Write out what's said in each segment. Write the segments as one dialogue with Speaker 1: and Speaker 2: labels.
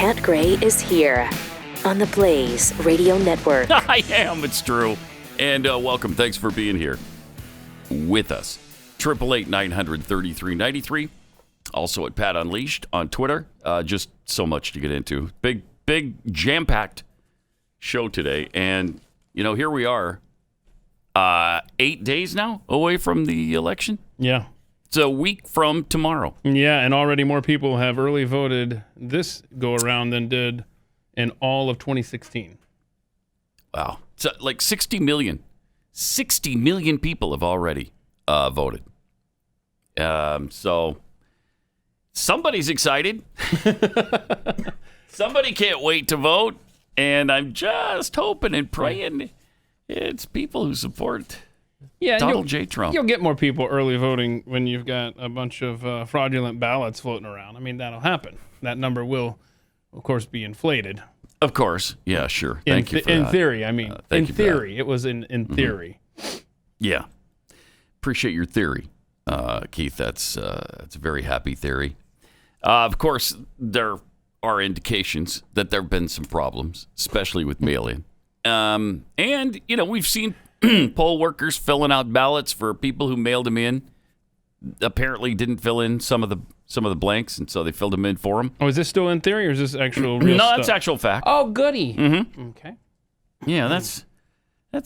Speaker 1: Pat Gray is here on the Blaze Radio Network.
Speaker 2: I am. It's true. And welcome. Thanks for being here with us. 888-900-3393. Also at Pat Unleashed on Twitter. Just so much to get into. Big, jam-packed show today. And, here we are. 8 days now away from the election.
Speaker 3: Yeah.
Speaker 2: It's a week from tomorrow.
Speaker 3: Yeah, and already more people have early voted this go-around than did in all of 2016.
Speaker 2: Wow. So like 60 million. 60 million people have already voted. So somebody's excited. Somebody can't wait to vote. And I'm just hoping and praying it's people who support Donald J. Trump.
Speaker 3: You'll get more people early voting when you've got a bunch of fraudulent ballots floating around. I mean, that'll happen. That number will, of course, be inflated.
Speaker 2: Of course. Yeah, sure. Thank you for that.
Speaker 3: In theory, I mean. In theory. It was in theory.
Speaker 2: Yeah. Appreciate your theory, Keith. That's a very happy theory. Of course, there are indications that there have been some problems, especially with mail-in. And, we've seen poll workers filling out ballots for people who mailed them in. Apparently didn't fill in some of the blanks, and so they filled them in for them.
Speaker 3: Oh, is this still in theory, or is this actual real stuff?
Speaker 2: No, that's actual fact.
Speaker 3: Oh, goody.
Speaker 2: Mm-hmm.
Speaker 3: Okay.
Speaker 2: Yeah, that's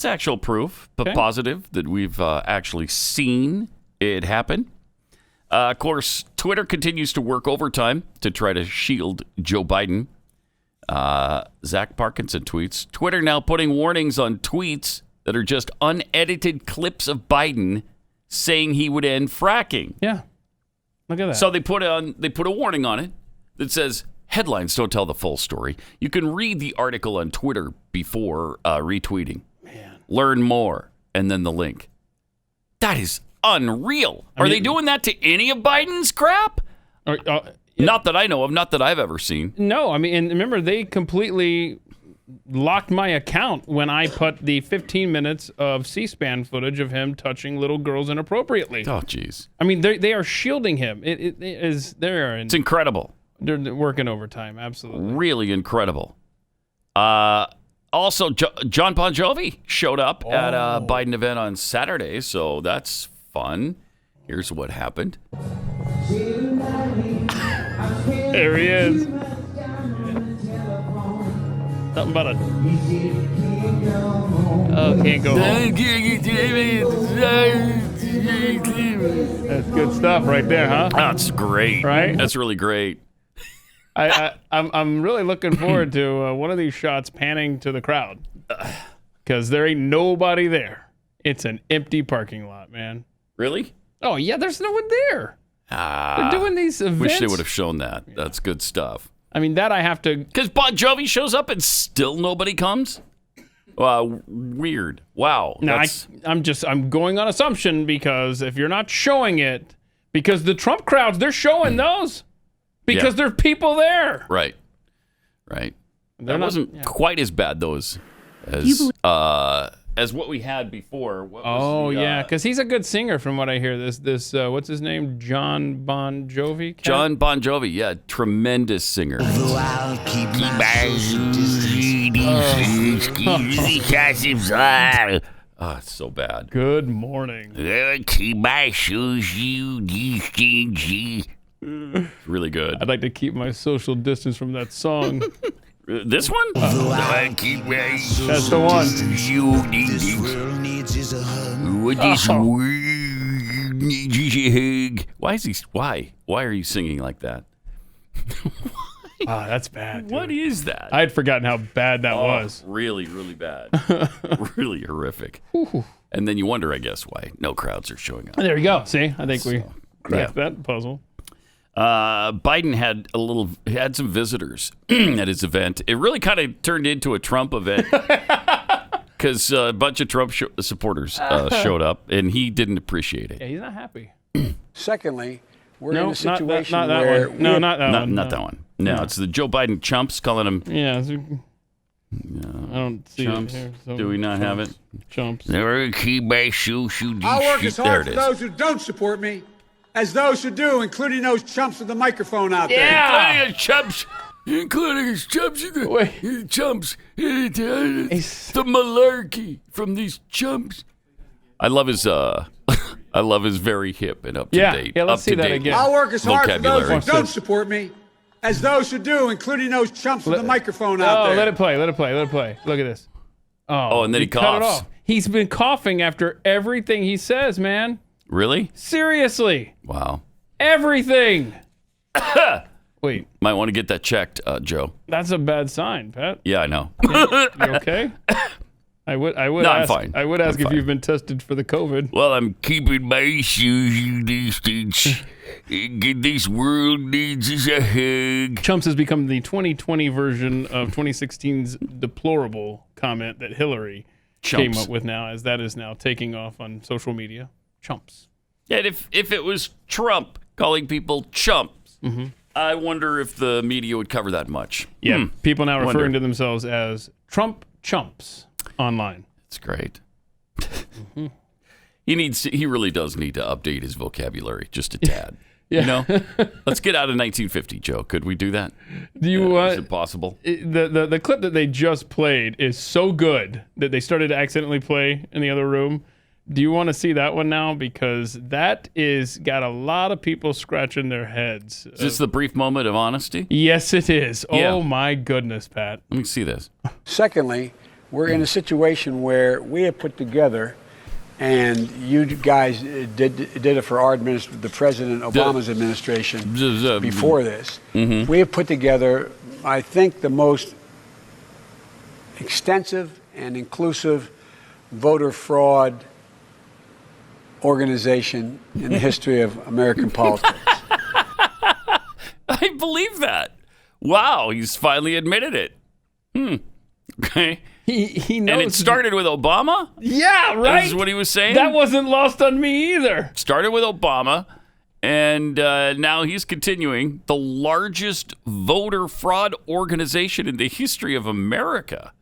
Speaker 2: actual proof, but positive that we've actually seen it happen. Of course, Twitter continues to work overtime to try to shield Joe Biden. Zach Parkinson tweets, Twitter now putting warnings on tweets that are just unedited clips of Biden saying he would end fracking.
Speaker 3: Yeah. Look at that.
Speaker 2: So they put a warning on it that says, headlines don't tell the full story. You can read the article on Twitter before retweeting.
Speaker 3: Man.
Speaker 2: Learn more, and then the link. That is unreal. Are they doing that to any of Biden's crap? Not that I know of, not that I've ever seen.
Speaker 3: No, I mean, and remember, they completely locked my account when I put the 15 minutes of C-SPAN footage of him touching little girls inappropriately.
Speaker 2: Oh, jeez.
Speaker 3: I mean, they are shielding him. It's
Speaker 2: incredible.
Speaker 3: They're working overtime, absolutely.
Speaker 2: Really incredible. Also, John Bon Jovi showed up at a Biden event on Saturday, so that's fun. Here's what happened.
Speaker 3: There he is. Something about can't go home. That's good stuff right there, huh?
Speaker 2: That's great.
Speaker 3: Right?
Speaker 2: That's really great.
Speaker 3: I'm really looking forward to one of these shots panning to the crowd, because there ain't nobody there. It's an empty parking lot, man.
Speaker 2: Really?
Speaker 3: Oh, yeah, there's no one there. They're doing these events.
Speaker 2: Wish they would have shown that. Yeah. That's good stuff.
Speaker 3: I mean, that I have to...
Speaker 2: Because Bon Jovi shows up and still nobody comes? Weird. Wow.
Speaker 3: No, I'm going on assumption, because if you're not showing it, because the Trump crowds, they're showing those. Because there's people there.
Speaker 2: Right. That wasn't quite as bad, though, as what we had before.
Speaker 3: Because he's a good singer, from what I hear. This what's his name? John Bon Jovi?
Speaker 2: John Bon Jovi, yeah, tremendous singer.
Speaker 4: Though I'll keep my
Speaker 2: Oh, it's so bad.
Speaker 3: Good morning.
Speaker 4: keep my
Speaker 2: Really good.
Speaker 3: I'd like to keep my social distance from that song.
Speaker 2: This one?
Speaker 3: That's the one.
Speaker 4: This world needs is a hug.
Speaker 2: This world needs is a hug. Why are you singing like that?
Speaker 3: That's bad. Dude.
Speaker 2: What is that?
Speaker 3: I had forgotten how bad that was.
Speaker 2: Really, really bad. Really horrific. And then you wonder, I guess, why no crowds are showing up.
Speaker 3: There you go. See, I think we cracked that puzzle.
Speaker 2: Biden had some visitors at his event. It really kind of turned into a Trump event because a bunch of Trump supporters showed up, and he didn't appreciate it.
Speaker 3: Yeah, he's not happy.
Speaker 5: Secondly, we're in a situation
Speaker 3: not that
Speaker 5: where...
Speaker 3: one. No, not that one.
Speaker 2: Not that one. No, it's the Joe Biden chumps calling him...
Speaker 3: Yeah. I don't see
Speaker 2: chumps.
Speaker 3: it here. So
Speaker 2: do we not have it?
Speaker 3: Chumps.
Speaker 4: Never keep my shoe.
Speaker 5: I'll work as hard for those who don't support me as those who do, including those chumps with the microphone out there.
Speaker 2: Yeah, chumps including his chumps, chumps,
Speaker 3: The
Speaker 2: malarkey from these chumps. I love his I love his very hip and up to date.
Speaker 3: Yeah, let's see that again.
Speaker 5: I'll work as hard for those
Speaker 2: vocabulary.
Speaker 5: who don't support me as those who do, including those chumps with the microphone out there.
Speaker 3: Let it play. Look at this.
Speaker 2: Oh, and then he
Speaker 3: cut it
Speaker 2: coughs.
Speaker 3: off. He's been coughing after everything he says, man.
Speaker 2: Really?
Speaker 3: Seriously.
Speaker 2: Wow.
Speaker 3: Everything. Wait.
Speaker 2: Might want to get that checked, Joe.
Speaker 3: That's a bad sign, Pat.
Speaker 2: Yeah, I know.
Speaker 3: You okay? I would
Speaker 2: No,
Speaker 3: ask,
Speaker 2: I'm fine.
Speaker 3: I would ask
Speaker 2: I'm
Speaker 3: if
Speaker 2: fine.
Speaker 3: you've been tested for the COVID.
Speaker 2: Well, I'm keeping my social distance. This world needs us a hug.
Speaker 3: Chumps has become the 2020 version of 2016's deplorable comment that Hillary came up with now, as that is now taking off on social media. Chumps.
Speaker 2: And if it was Trump calling people chumps, I wonder if the media would cover that much.
Speaker 3: Yeah, people now referring
Speaker 2: Wonder.
Speaker 3: to themselves as Trump chumps online.
Speaker 2: It's great. He really does need to update his vocabulary just a tad.
Speaker 3: Yeah.
Speaker 2: You know? Let's get out of 1950, Joe. Could we do that?
Speaker 3: Do you
Speaker 2: Is it possible?
Speaker 3: the clip that they just played is so good that they started to accidentally play in the other room. Do you want to see that one now? Because that is got a lot of people scratching their heads.
Speaker 2: Is this the brief moment of honesty?
Speaker 3: Yes, it is.
Speaker 2: Yeah.
Speaker 3: Oh my goodness, Pat.
Speaker 2: Let me see this.
Speaker 5: Secondly, we're in a situation where we have put together, and you guys did it for our administration, the President Obama's administration before this. We have put together, I think, the most extensive and inclusive voter fraud organization in the history of American politics.
Speaker 2: I believe that. Wow, he's finally admitted it. Okay.
Speaker 3: He knows.
Speaker 2: And it started with Obama?
Speaker 3: Yeah, right.
Speaker 2: This is what he was saying?
Speaker 3: That wasn't lost on me either.
Speaker 2: Started with Obama, and now he's continuing the largest voter fraud organization in the history of America.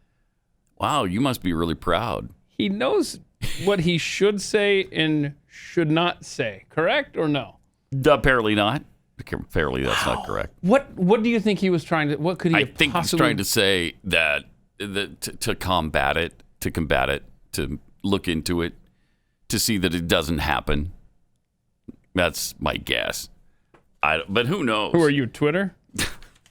Speaker 2: Wow, you must be really proud.
Speaker 3: He knows what he should say and should not say. Correct or no?
Speaker 2: Apparently not. Apparently that's not correct.
Speaker 3: What do you think he was trying to? What could he?
Speaker 2: I
Speaker 3: have
Speaker 2: think he's
Speaker 3: possibly...
Speaker 2: trying to say that to combat it, to look into it, to see that it doesn't happen. That's my guess. But who knows?
Speaker 3: Who are you, Twitter?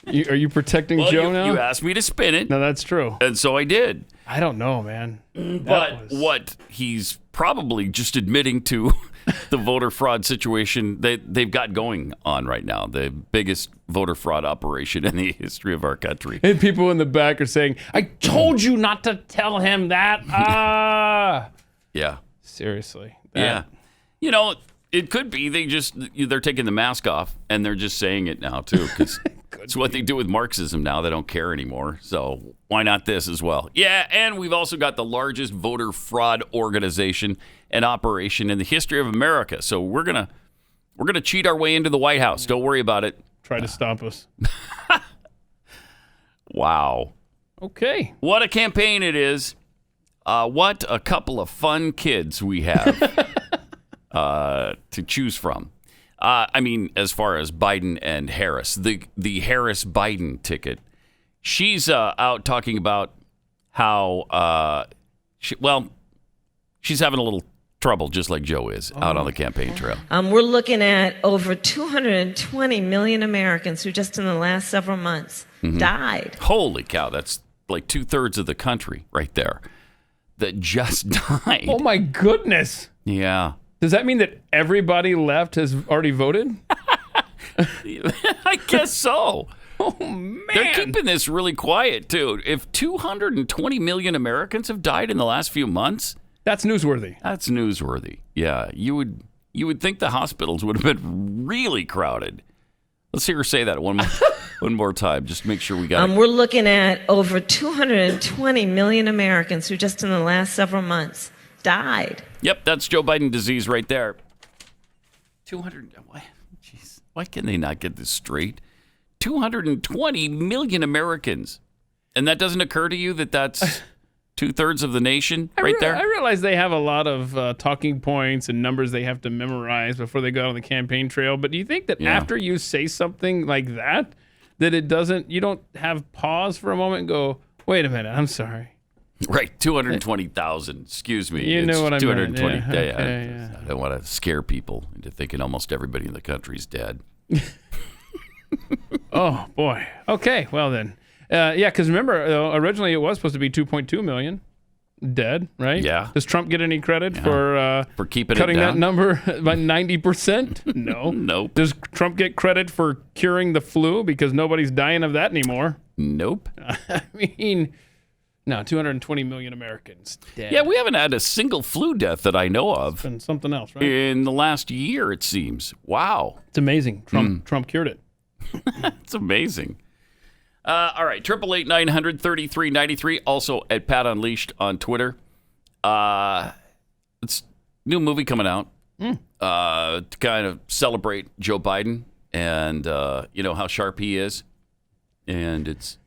Speaker 3: Are you protecting Joe now?
Speaker 2: You asked me to spin it.
Speaker 3: No, that's true.
Speaker 2: And so I did.
Speaker 3: I don't know, man.
Speaker 2: But what he's probably just admitting to the voter fraud situation they've got going on right now, the biggest voter fraud operation in the history of our country.
Speaker 3: And people in the back are saying, I told you not to tell him that.
Speaker 2: Yeah.
Speaker 3: Seriously.
Speaker 2: Yeah. You know, it could be they're taking the mask off and they're just saying it now too, because it's what they do with Marxism now. They don't care anymore. So why not this as well? Yeah, and we've also got the largest voter fraud organization and operation in the history of America. So we're gonna cheat our way into the White House. Don't worry about it.
Speaker 3: Try to stop us.
Speaker 2: Wow.
Speaker 3: Okay.
Speaker 2: What a campaign it is. What a couple of fun kids we have to choose from. I mean, as far as Biden and Harris, the Harris-Biden ticket, she's out talking about how, she's having a little trouble, just like Joe is, out on the campaign trail.
Speaker 6: We're looking at over 220 million Americans who just in the last several months died.
Speaker 2: Holy cow, that's like 2/3 of the country right there that just died.
Speaker 3: Oh, my goodness.
Speaker 2: Yeah.
Speaker 3: Does that mean that everybody left has already voted?
Speaker 2: I guess so.
Speaker 3: Oh, man.
Speaker 2: They're keeping this really quiet, too. If 220 million Americans have died in the last few months,
Speaker 3: that's newsworthy.
Speaker 2: That's newsworthy. Yeah, you would think the hospitals would have been really crowded. Let's hear her say that one more time. Just make sure we got it.
Speaker 6: We're looking at over 220 million Americans who just in the last several months died.
Speaker 2: Yep, that's Joe Biden disease right there. 200. Jeez, why can they not get this straight? 220 million Americans, and that doesn't occur to you that that's 2/3 of the nation there?
Speaker 3: I realize they have a lot of talking points and numbers they have to memorize before they go out on the campaign trail. But do you think that after you say something like that that it doesn't, you don't have pause for a moment and go, wait a minute, I'm sorry.
Speaker 2: Right, 220,000. Excuse me.
Speaker 3: You know what I meant.
Speaker 2: 220.
Speaker 3: Yeah,
Speaker 2: I don't want to scare people into thinking almost everybody in the country is dead.
Speaker 3: Oh, boy. Okay, well then. Yeah, because remember, originally it was supposed to be 2.2 million dead, right?
Speaker 2: Yeah.
Speaker 3: Does Trump get any credit for
Speaker 2: keeping
Speaker 3: cutting
Speaker 2: it down?
Speaker 3: that number by 90%? No.
Speaker 2: Nope.
Speaker 3: Does Trump get credit for curing the flu because nobody's dying of that anymore?
Speaker 2: Nope.
Speaker 3: I mean, no, 220 million Americans dead.
Speaker 2: Yeah, we haven't had a single flu death that I know of
Speaker 3: And something else, right?
Speaker 2: in the last year, it seems. Wow.
Speaker 3: It's amazing. Trump cured it.
Speaker 2: It's amazing. All right, 888-900-3393. Also at Pat Unleashed on Twitter. It's new movie coming out to kind of celebrate Joe Biden and how sharp he is. And it's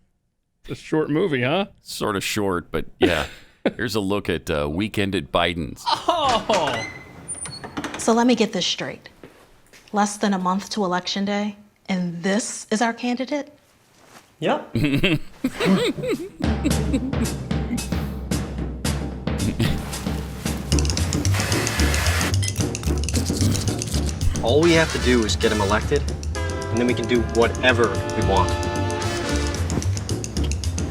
Speaker 3: A short movie, huh?
Speaker 2: sort of short, but yeah. Here's a look at Weekend at Biden's.
Speaker 3: Oh,
Speaker 7: So let me get this straight. Less than a month to Election Day, and this is our candidate?
Speaker 8: Yep. All we have to do is get him elected, and then we can do whatever we want.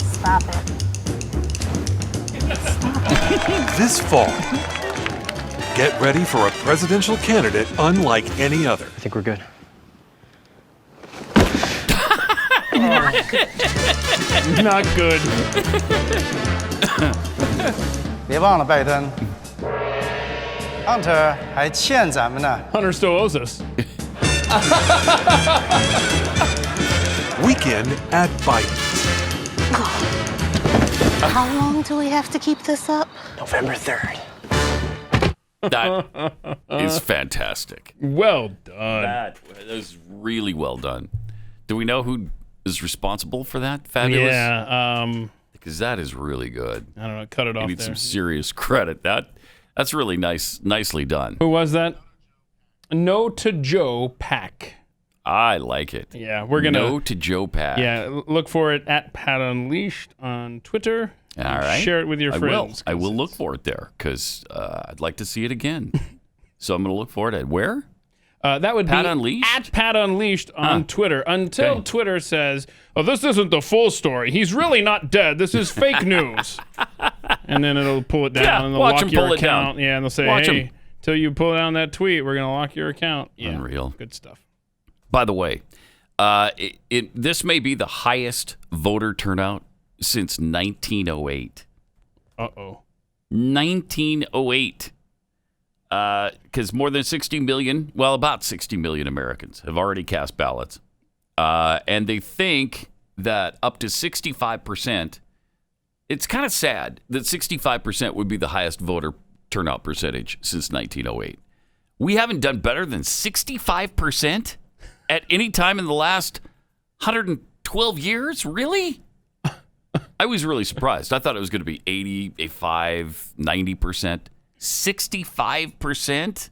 Speaker 7: Stop it.
Speaker 9: This fall, get ready for a presidential candidate unlike any other.
Speaker 8: I think we're good.
Speaker 3: not good.
Speaker 10: 别忘了拜登，Hunter 还欠咱们呢。
Speaker 3: Hunter still owes us.
Speaker 9: Weekend at Biden's.
Speaker 7: How long do we have to keep this up?
Speaker 8: November 3rd.
Speaker 2: That is fantastic.
Speaker 3: Well done.
Speaker 2: That is really well done. Do we know who is responsible for that? Fabulous.
Speaker 3: Yeah.
Speaker 2: Because that is really good.
Speaker 3: I don't know. Cut it
Speaker 2: You
Speaker 3: off
Speaker 2: need
Speaker 3: there.
Speaker 2: some serious credit. That's really nicely done.
Speaker 3: Who was that? No to Joe Pack.
Speaker 2: I like it.
Speaker 3: Yeah, we're gonna
Speaker 2: No to Joe Pack.
Speaker 3: Yeah, look for it at Pat Unleashed on Twitter.
Speaker 2: All right.
Speaker 3: Share it with your friends.
Speaker 2: I will look for it there because I'd like to see it again. So I'm going to look for it at where?
Speaker 3: That would
Speaker 2: Pat
Speaker 3: be
Speaker 2: Unleashed?
Speaker 3: at Pat Unleashed on Twitter until
Speaker 2: Okay.
Speaker 3: Twitter says, "Oh, this isn't the full story. He's really not dead. This is fake news." And then it'll pull it down
Speaker 2: Yeah,
Speaker 3: and they'll
Speaker 2: watch
Speaker 3: lock
Speaker 2: him
Speaker 3: your
Speaker 2: pull it down.
Speaker 3: account. Yeah, and they'll say,
Speaker 2: Watch
Speaker 3: "Hey,
Speaker 2: him.
Speaker 3: till you pull down that tweet, we're gonna lock your account." Yeah,
Speaker 2: Unreal.
Speaker 3: Good stuff.
Speaker 2: By the way, this may be the highest voter turnout since 1908. 1908. Because more than 60 million, well, about 60 million Americans have already cast ballots. And they think that up to 65%, it's kind of sad that 65% would be the highest voter turnout percentage since 1908. We haven't done better than 65% at any time in the last 112 years? Really? I was really surprised. I thought it was going to be 80, 85, 90%. 65%?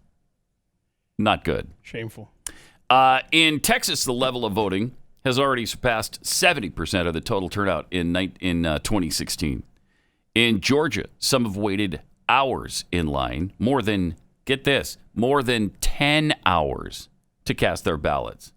Speaker 2: Not good.
Speaker 3: Shameful.
Speaker 2: In Texas, the level of voting has already surpassed 70% of the total turnout in 2016. In Georgia, some have waited hours in line, more than 10 hours to cast their ballots.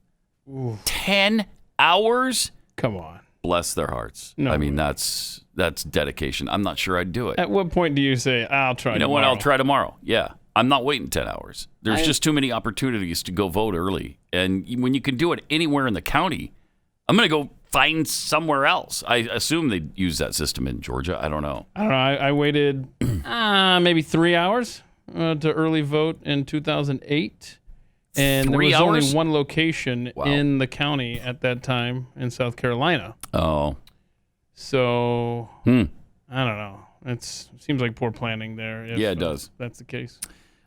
Speaker 2: Ooh. 10 hours?
Speaker 3: Come on.
Speaker 2: Bless their hearts.
Speaker 3: No.
Speaker 2: I mean, that's dedication. I'm not sure I'd do it.
Speaker 3: At what point do you say, "I'll try"?
Speaker 2: You know what?
Speaker 3: tomorrow"?
Speaker 2: I'll try tomorrow. Yeah. I'm not waiting 10 hours. There's just too many opportunities to go vote early. And when you can do it anywhere in the county, I'm going to go find somewhere else. I assume they use that system in Georgia. I don't know.
Speaker 3: I don't know. I waited maybe 3 hours to early vote in 2008. And there
Speaker 2: 3
Speaker 3: was
Speaker 2: hours?
Speaker 3: only one location
Speaker 2: Wow.
Speaker 3: in the county at that time in South Carolina.
Speaker 2: Oh.
Speaker 3: So, I don't know. It seems like poor planning there. If,
Speaker 2: Yeah, it does.
Speaker 3: That's the case.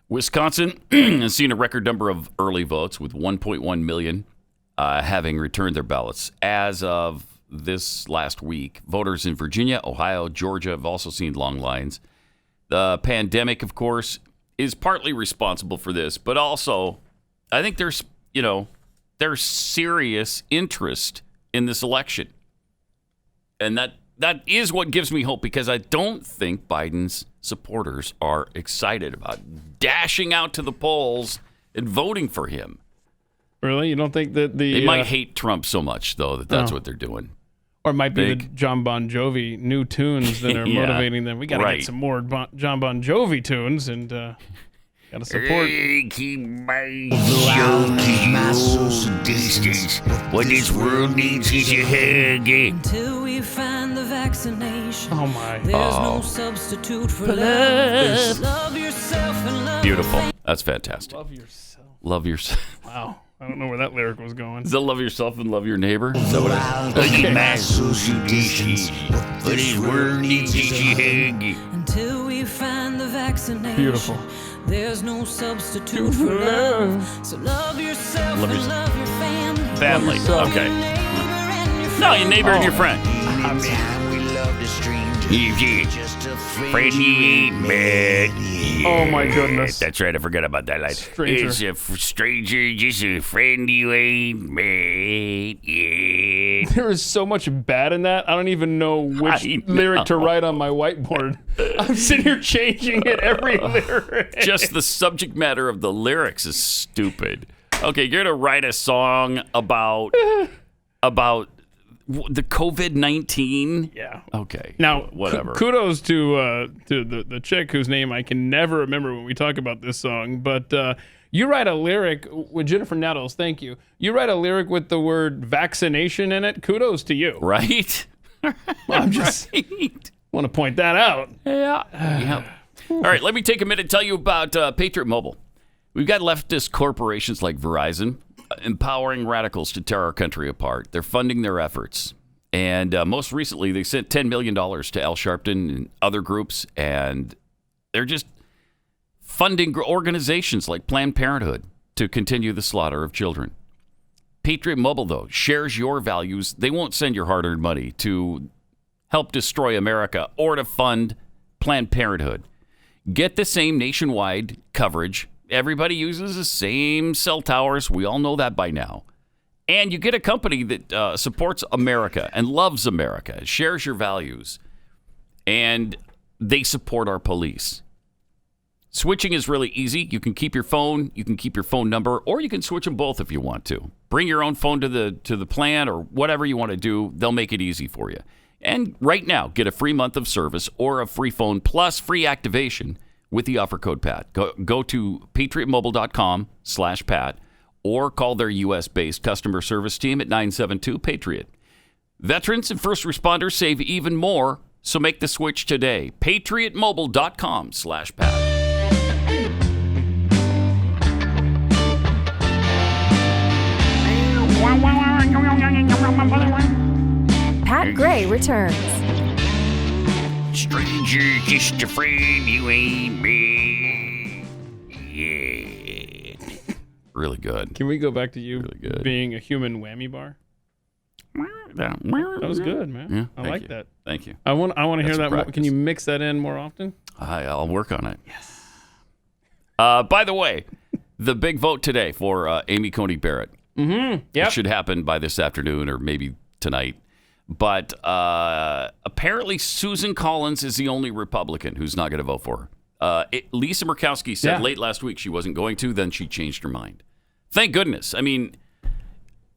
Speaker 2: Wisconsin has seen a record number of early votes with 1.1 million having returned their ballots. As of this last week, voters in Virginia, Ohio, Georgia have also seen long lines. The pandemic, of course, is partly responsible for this, but also I think there's serious interest in this election. And that is what gives me hope, because I don't think Biden's supporters are excited about dashing out to the polls and voting for him.
Speaker 3: Really? You don't think that
Speaker 2: They might hate Trump so much, though, that's what they're doing.
Speaker 3: Or it might be the John Bon Jovi new tunes that are motivating them. We got to get some more John Bon Jovi tunes and got to support.
Speaker 4: What this world needs is your hug.
Speaker 11: Until we find the vaccination.
Speaker 3: Oh my.
Speaker 11: There's no substitute for love. Love yourself and love
Speaker 2: Beautiful. That's fantastic.
Speaker 3: Love yourself.
Speaker 2: Love yourself.
Speaker 3: Wow. I don't know where that lyric was going.
Speaker 2: Is that love yourself and love your neighbor? Is that what
Speaker 4: What this world needs is your hug.
Speaker 11: Until we find the vaccination.
Speaker 3: Beautiful.
Speaker 11: There's no substitute for love. So love yourself and love your family.
Speaker 2: Family. Okay. No, your neighbor and your friend. Friend you ain't met.
Speaker 3: Oh my goodness.
Speaker 2: That's right, I forgot about that line.
Speaker 3: Stranger.
Speaker 2: It's a stranger, just a friend you ain't met yet.
Speaker 3: There is so much bad in that. I don't even know which lyric to write on my whiteboard. I'm sitting here changing it every lyric.
Speaker 2: Just the subject matter of the lyrics is stupid. Okay, you're going to write a song about the COVID-19?
Speaker 3: Yeah.
Speaker 2: Okay.
Speaker 3: Now,
Speaker 2: whatever.
Speaker 3: Kudos to the chick whose name I can never remember when we talk about this song. But you write a lyric with Jennifer Nettles. Thank you. You write a lyric with the word vaccination in it. Kudos to you.
Speaker 2: Right?
Speaker 3: I'm just want to point that out.
Speaker 2: Yeah. All right, let me take a minute to tell you about Patriot Mobile. We've got leftist corporations like Verizon empowering radicals to tear our country apart. They're funding their efforts. And most recently, they sent $10 million to Al Sharpton and other groups, and they're just funding organizations like Planned Parenthood to continue the slaughter of children. Patriot Mobile, though, shares your values. They won't send your hard-earned money to help destroy America or to fund Planned Parenthood. Get the same nationwide coverage. Everybody uses the same cell towers. We all know that by now. And you get a company that supports America and loves America, shares your values, and they support our police. Switching is really easy. You can keep your phone, you can keep your phone number, or you can switch them both if you want to. Bring your own phone to the plan or whatever you want to do. They'll make it easy for you. And right now, get a free month of service or a free phone plus free activation with the offer code PAT. Go to patriotmobile.com/PAT or call their U.S.-based customer service team at 972-PATRIOT. Veterans and first responders save even more, so make the switch today. patriotmobile.com/PAT.
Speaker 12: Pat Gray returns.
Speaker 4: Stranger, just a friend you ain't met yet.
Speaker 2: Really good.
Speaker 3: Can we go back to you
Speaker 2: really good.
Speaker 3: being a human whammy bar? That was good, man.
Speaker 2: Yeah,
Speaker 3: I like that.
Speaker 2: Thank you.
Speaker 3: I want to hear that more.
Speaker 2: practice.
Speaker 3: Can you mix that in more often?
Speaker 2: I'll work on it. Yes. By the way, the big vote today for Amy Coney Barrett.
Speaker 3: Mm-hmm. Yeah.
Speaker 2: It should happen by this afternoon or maybe tonight. But apparently Susan Collins is the only Republican who's not going to vote for her. Lisa Murkowski said late last week she wasn't going to, then she changed her mind. Thank goodness. I mean,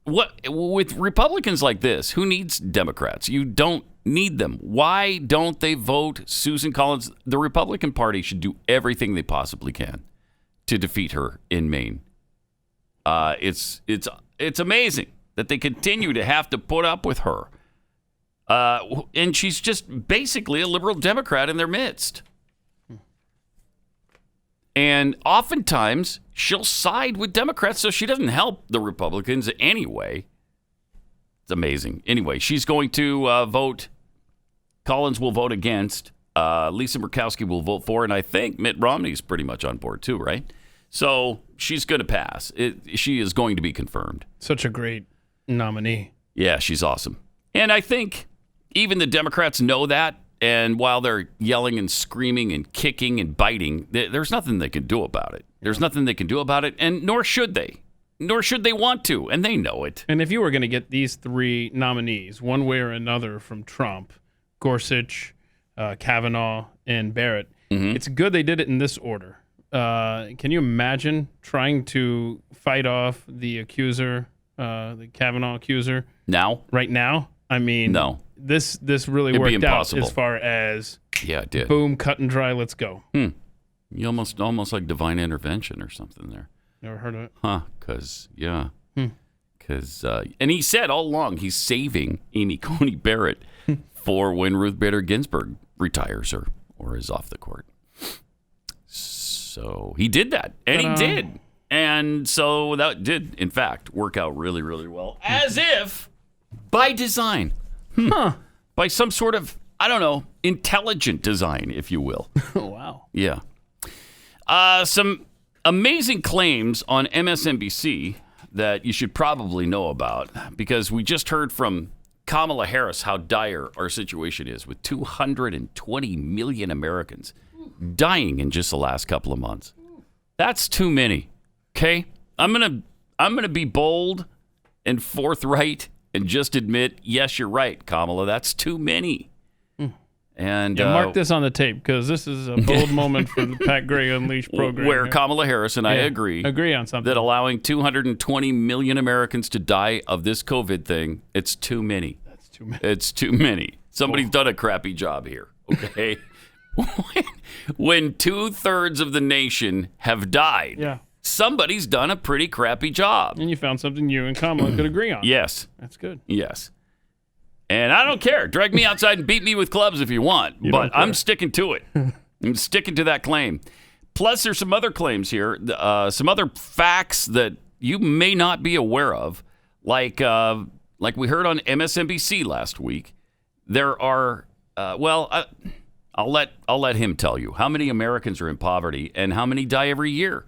Speaker 2: what with Republicans like this, who needs Democrats? You don't need them. Why don't they vote Susan Collins? The Republican Party should do everything they possibly can to defeat her in Maine. It's amazing that they continue to have to put up with her. And she's just basically a liberal Democrat in their midst. And oftentimes, she'll side with Democrats, so she doesn't help the Republicans anyway. It's amazing. Anyway, she's going to vote. Collins will vote against. Lisa Murkowski will vote for, and I think Mitt Romney's pretty much on board too, right? So she's going to pass. She is going to be confirmed.
Speaker 3: Such a great nominee.
Speaker 2: Yeah, she's awesome. And I think even the Democrats know that. And while they're yelling and screaming and kicking and biting, there's nothing they can do about it. There's nothing they can do about it, and nor should they. nor should they want to, and they know it.
Speaker 3: And if you were going to get these three nominees, one way or another, from Trump, Gorsuch, Kavanaugh, and Barrett, it's good they did it in this order. Can you imagine trying to fight off the accuser, the Kavanaugh accuser? Right now? I mean,
Speaker 2: no.
Speaker 3: This really
Speaker 2: It'd
Speaker 3: worked out as far as
Speaker 2: it did.
Speaker 3: Boom, cut and dry, let's go.
Speaker 2: You almost like divine intervention or something there.
Speaker 3: Never heard of it.
Speaker 2: Huh, because, and he said all along he's saving Amy Coney Barrett for when Ruth Bader Ginsburg retires or is off the court. So he did that, and he did. And so that did, in fact, work out really, really well, as if by design. By some sort of, I don't know, intelligent design, if you will.
Speaker 3: Wow.
Speaker 2: Yeah. Some amazing claims on MSNBC that you should probably know about, because we just heard from Kamala Harris how dire our situation is, with 220 million Americans dying in just the last couple of months. That's too many. Okay? I'm gonna be bold and forthright and just admit, yes, you're right, Kamala. That's too many. And
Speaker 3: mark this on the tape, because this is a bold moment for the Pat Gray Unleashed program.
Speaker 2: Where Kamala Harris and I agree
Speaker 3: on something,
Speaker 2: that allowing 220 million Americans to die of this COVID thing, it's too many.
Speaker 3: That's too many.
Speaker 2: It's too many. Somebody's done a crappy job here, okay? When 2/3 of the nation have died, somebody's done a pretty crappy job.
Speaker 3: And you found something you and Kamala could agree on.
Speaker 2: Yes.
Speaker 3: That's good.
Speaker 2: Yes. And I don't care. Drag me outside and beat me with clubs if you want. But I'm sticking to it. I'm sticking to that claim. Plus, there's some other claims here, some other facts that you may not be aware of. Like we heard on MSNBC last week, there are, I'll let him tell you how many Americans are in poverty and how many die every year.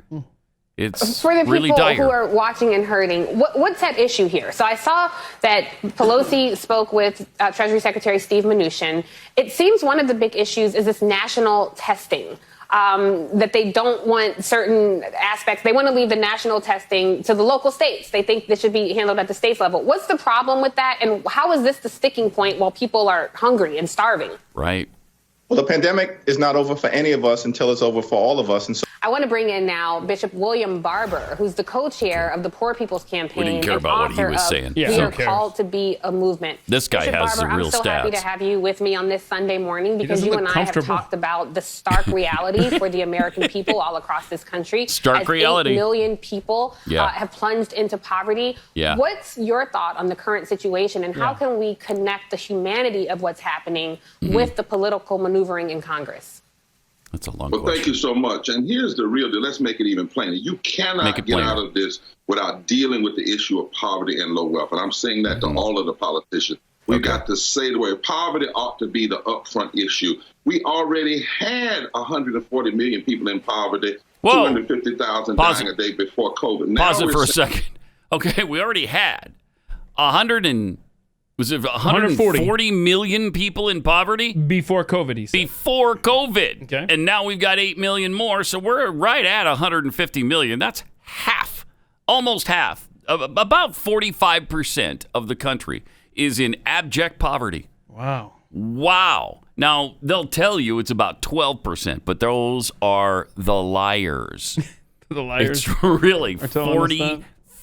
Speaker 2: It's
Speaker 13: for the
Speaker 2: really
Speaker 13: people
Speaker 2: dire.
Speaker 13: who are watching and hurting. What's at issue here? So I saw that Pelosi spoke with Treasury Secretary Steve Mnuchin. It seems one of the big issues is this national testing. That they don't want certain aspects. They want to leave the national testing to the local states. They think this should be handled at the state level. What's the problem with that? And how is this the sticking point while people are hungry and starving?
Speaker 2: Right.
Speaker 14: Well, the pandemic is not over for any of us until it's over for all of us. And so
Speaker 13: I want to bring in now Bishop William Barber, who's the co-chair of the Poor People's Campaign.
Speaker 2: We didn't care about what he was saying.
Speaker 13: We are called to be a movement.
Speaker 2: This guy
Speaker 13: Bishop
Speaker 2: has
Speaker 13: Barber,
Speaker 2: the real
Speaker 13: I'm so happy to
Speaker 2: stats.
Speaker 13: have you with me on this Sunday morning, because you and I have talked about the stark reality for the American people all across this country.
Speaker 2: Stark reality.
Speaker 13: 8 million people have plunged into poverty.
Speaker 2: Yeah.
Speaker 13: What's your thought on the current situation, and how can we connect the humanity of what's happening with the political maneuvering in Congress?
Speaker 2: That's a long
Speaker 15: question. Thank you so much. And here's the real deal. Let's make it even plainer. You cannot get out of this without dealing with the issue of poverty and low wealth. And I'm saying that to all of the politicians. We've got to say the way poverty ought to be the upfront issue. We already had 140 million people in poverty, 250,000 dying a day before COVID. Now
Speaker 2: Pause it for a second. Okay, we already had 140 million people in poverty?
Speaker 3: Before COVID, he said.
Speaker 2: Before COVID. Okay. And now we've got 8 million more, so we're right at 150 million. That's half, almost half. About 45% of the country is in abject poverty.
Speaker 3: Wow.
Speaker 2: Now, they'll tell you it's about 12%, but those are the liars.
Speaker 3: The liars?
Speaker 2: It's really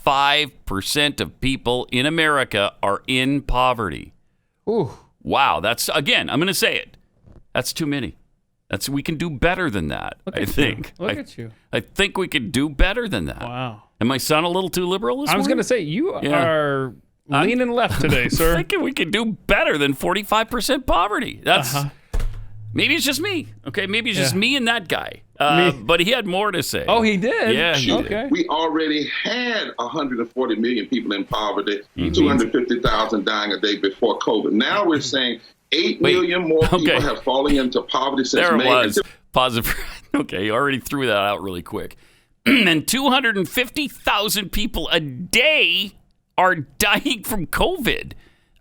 Speaker 2: 45% of people in America are in poverty.
Speaker 3: Ooh.
Speaker 2: Wow, that's, again, I'm going to say it. That's too many. We can do better than that, I think.
Speaker 3: Look at you.
Speaker 2: I think we could do better than that.
Speaker 3: Wow.
Speaker 2: Am I sound a little too liberal this
Speaker 3: I was
Speaker 2: morning?
Speaker 3: going to say, you are leaning left today, sir.
Speaker 2: I'm thinking we could do better than 45% poverty. That's maybe it's just me. Okay, maybe it's just me and that guy. But he had more to say.
Speaker 3: Oh, he did?
Speaker 2: Yeah, he did.
Speaker 15: We already had 140 million people in poverty, 250,000 dying a day before COVID. Now we're saying 8 million more people have fallen into poverty since May.
Speaker 2: There it was. Pause it. Okay, you already threw that out really quick. And 250,000 people a day are dying from COVID.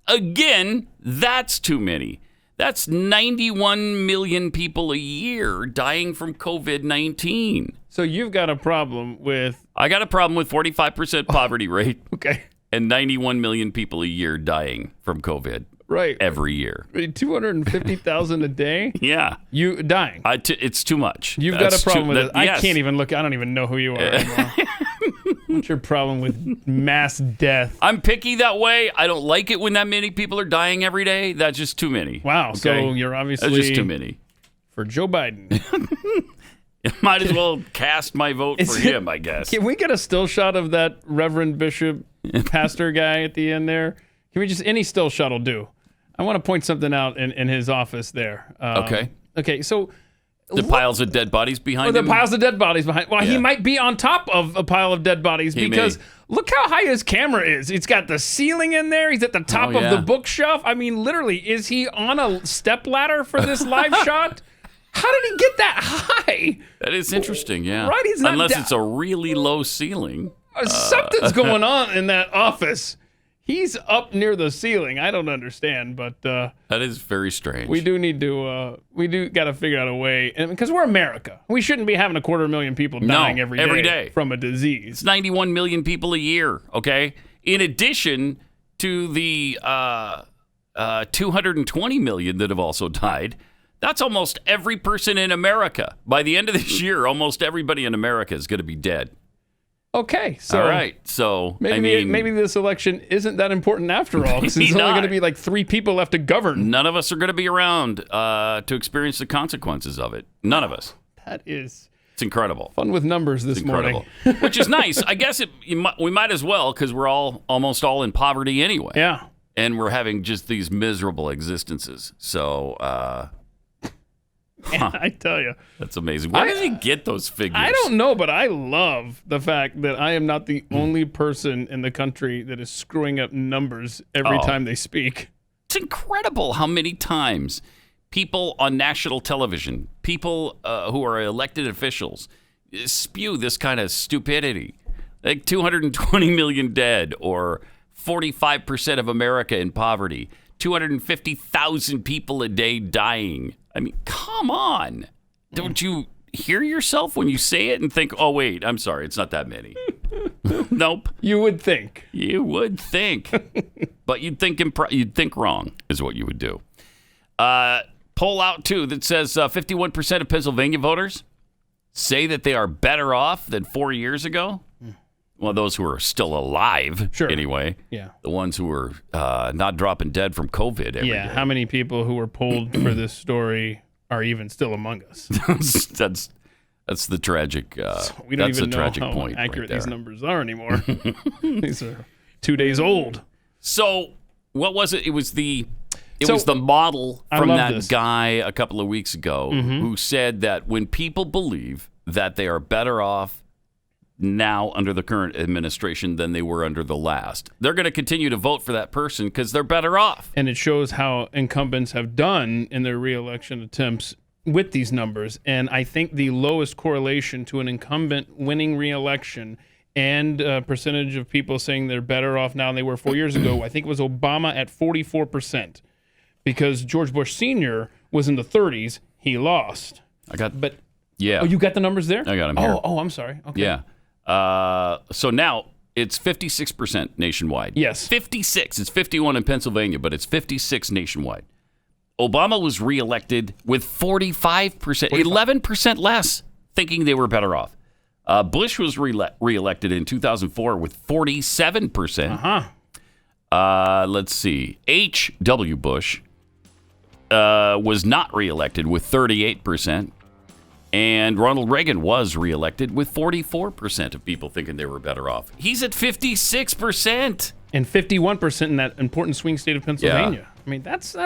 Speaker 2: Again, that's too many. That's 91 million people a year dying from COVID-19.
Speaker 3: So you've got a problem with...
Speaker 2: I got a problem with 45% poverty rate.
Speaker 3: Okay.
Speaker 2: And 91 million people a year dying from COVID.
Speaker 3: Right.
Speaker 2: Every year.
Speaker 3: 250,000 a day?
Speaker 2: Yeah.
Speaker 3: You dying.
Speaker 2: It's too much.
Speaker 3: You've got a problem with it.
Speaker 2: Yes.
Speaker 3: I can't even look. I don't even know who you are anymore. What's your problem with mass death?
Speaker 2: I'm picky that way. I don't like it when that many people are dying every day. That's just too many.
Speaker 3: Wow.
Speaker 2: Okay?
Speaker 3: So you're obviously...
Speaker 2: That's just too many.
Speaker 3: For Joe Biden.
Speaker 2: Might as well cast my vote for him, I guess.
Speaker 3: Can we get a still shot of that Reverend Bishop pastor guy at the end there? Can we just... Any still shot will do. I want to point something out in his office there.
Speaker 2: Okay.
Speaker 3: Okay, so...
Speaker 2: The piles of dead bodies behind him?
Speaker 3: The piles of dead bodies behind. Well,
Speaker 2: Yeah.
Speaker 3: he might be on top of a pile of dead bodies because look how high his camera is. It's got the ceiling in there. He's at the top of the bookshelf. I mean, literally, is he on a step ladder for this live shot? How did he get that high?
Speaker 2: That is interesting, yeah.
Speaker 3: Right? He's not
Speaker 2: Unless it's a really low ceiling.
Speaker 3: Something's going on in that office. He's up near the ceiling. I don't understand, but
Speaker 2: that is very strange.
Speaker 3: we do need to. We do got to figure out a way, and because we're America, we shouldn't be having 250,000 people dying every day from a disease.
Speaker 2: It's 91 million people a year. Okay, in addition to the 220 million that have also died. That's almost every person in America. By the end of this year, almost everybody in America is going to be dead.
Speaker 3: Okay, so
Speaker 2: all right, so
Speaker 3: maybe this election isn't that important after all, because there's only going to be like 3 people left to govern.
Speaker 2: None of us are going to be around to experience the consequences of it. None of us.
Speaker 3: It's
Speaker 2: incredible.
Speaker 3: Fun with numbers this morning,
Speaker 2: which is nice. I guess we might as well because we're almost all in poverty anyway.
Speaker 3: Yeah,
Speaker 2: and we're having just these miserable existences. So.
Speaker 3: I tell you.
Speaker 2: That's amazing. Where did he get those figures?
Speaker 3: I don't know, but I love the fact that I am not the only person in the country that is screwing up numbers every time they speak.
Speaker 2: It's incredible how many times people on national television, people who are elected officials, spew this kind of stupidity. Like 220 million dead or 45% of America in poverty, 250,000 people a day dying. I mean, come on. Don't you hear yourself when you say it and think, oh, wait, I'm sorry, it's not that many. Nope.
Speaker 3: You would think.
Speaker 2: You would think. But you'd think wrong is what you would do. Poll out, too, that says 51% of Pennsylvania voters say that they are better off than 4 years ago. Well, those who are still alive, anyway.
Speaker 3: Yeah.
Speaker 2: The ones who are not dropping dead from COVID every day.
Speaker 3: How many people who were polled for this story are even still among us?
Speaker 2: That's the tragic.
Speaker 3: We don't
Speaker 2: that's
Speaker 3: even
Speaker 2: the
Speaker 3: know
Speaker 2: tragic
Speaker 3: how
Speaker 2: point
Speaker 3: accurate
Speaker 2: right
Speaker 3: these numbers are anymore. These are 2 days old.
Speaker 2: So what was it? It was the model from that guy a couple of weeks ago who said that when people believe that they are better off now under the current administration than they were under the last, they're going to continue to vote for that person because they're better off.
Speaker 3: And it shows how incumbents have done in their reelection attempts with these numbers. And I think the lowest correlation to an incumbent winning reelection and a percentage of people saying they're better off now than they were 4 years ago, I think it was Obama at 44%, because George Bush Sr. was in the 30s. He lost.
Speaker 2: Yeah.
Speaker 3: Oh, you got the numbers there?
Speaker 2: I got them here.
Speaker 3: Oh, I'm sorry. Okay.
Speaker 2: Yeah. So now it's 56% nationwide.
Speaker 3: Yes.
Speaker 2: 56. It's 51 in Pennsylvania, but it's 56 nationwide. Obama was reelected with 45%, 11% less, thinking they were better off. Bush was reelected in 2004 with 47%. Let's see. H.W. Bush was not reelected with 38%. And Ronald Reagan was reelected with 44% of people thinking they were better off. He's at 56%.
Speaker 3: And 51% in that important swing state of Pennsylvania. I mean, that's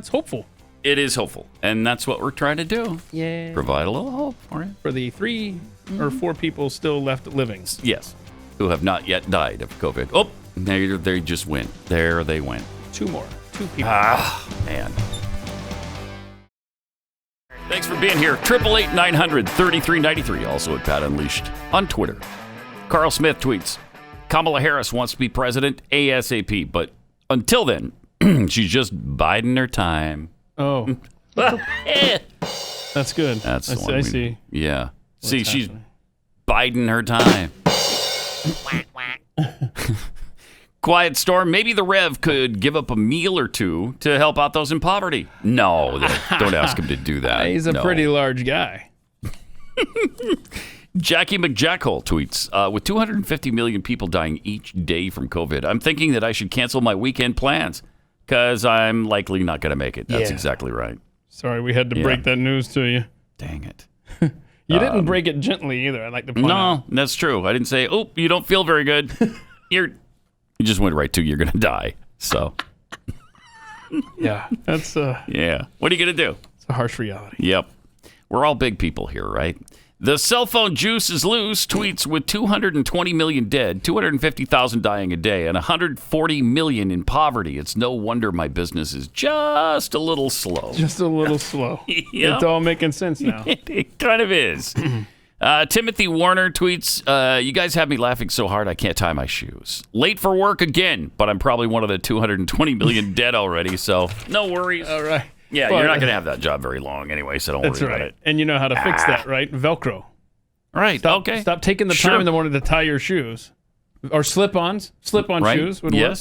Speaker 3: hopeful.
Speaker 2: It is hopeful. And that's what we're trying to do.
Speaker 3: Yeah.
Speaker 2: Provide a little hope for you.
Speaker 3: For the 3 or 4 people still left living.
Speaker 2: Yes. Who have not yet died of COVID. Oh, they just went. There they went.
Speaker 3: 2 more. 2 people.
Speaker 2: Man. Thanks for being here. 888-900-3393. Also at Pat Unleashed on Twitter. Carl Smith tweets, Kamala Harris wants to be president ASAP, but until then, she's just biding her time.
Speaker 3: Oh. That's good.
Speaker 2: That's the
Speaker 3: I
Speaker 2: one.
Speaker 3: see.
Speaker 2: Yeah. See,
Speaker 3: What's
Speaker 2: she's biding her time. Quiet Storm. Maybe the Rev could give up a meal or two to help out those in poverty. No, don't ask him to do that.
Speaker 3: He's a pretty large guy.
Speaker 2: Jackie McJackhole tweets, with 250 million people dying each day from COVID, I'm thinking that I should cancel my weekend plans because I'm likely not going to make it. That's exactly right.
Speaker 3: Sorry, we had to break that news to you.
Speaker 2: Dang it.
Speaker 3: You didn't break it gently either, I'd like to point out.
Speaker 2: No, that's true. I didn't say, oh, you don't feel very good. You just went right to, you're going to die. So.
Speaker 3: Yeah, that's...
Speaker 2: Yeah. What are you going to do?
Speaker 3: It's a harsh reality.
Speaker 2: Yep. We're all big people here, right? The cell phone juice is loose. Tweets with 220 million dead, 250,000 dying a day, and 140 million in poverty. It's no wonder my business is just a little slow.
Speaker 3: Just a little slow.
Speaker 2: Yep.
Speaker 3: It's all making sense now.
Speaker 2: It kind of is. Timothy Warner tweets, you guys have me laughing so hard I can't tie my shoes. Late for work again, but I'm probably one of the 220 million dead already, so no worries.
Speaker 3: All right.
Speaker 2: Yeah, you're not going to have that job very long anyway, so don't worry about it.
Speaker 3: And you know how to fix that, right? Velcro.
Speaker 2: Right, okay.
Speaker 3: Stop taking the time in the morning to tie your shoes. Or slip-ons. Slip-on shoes would work.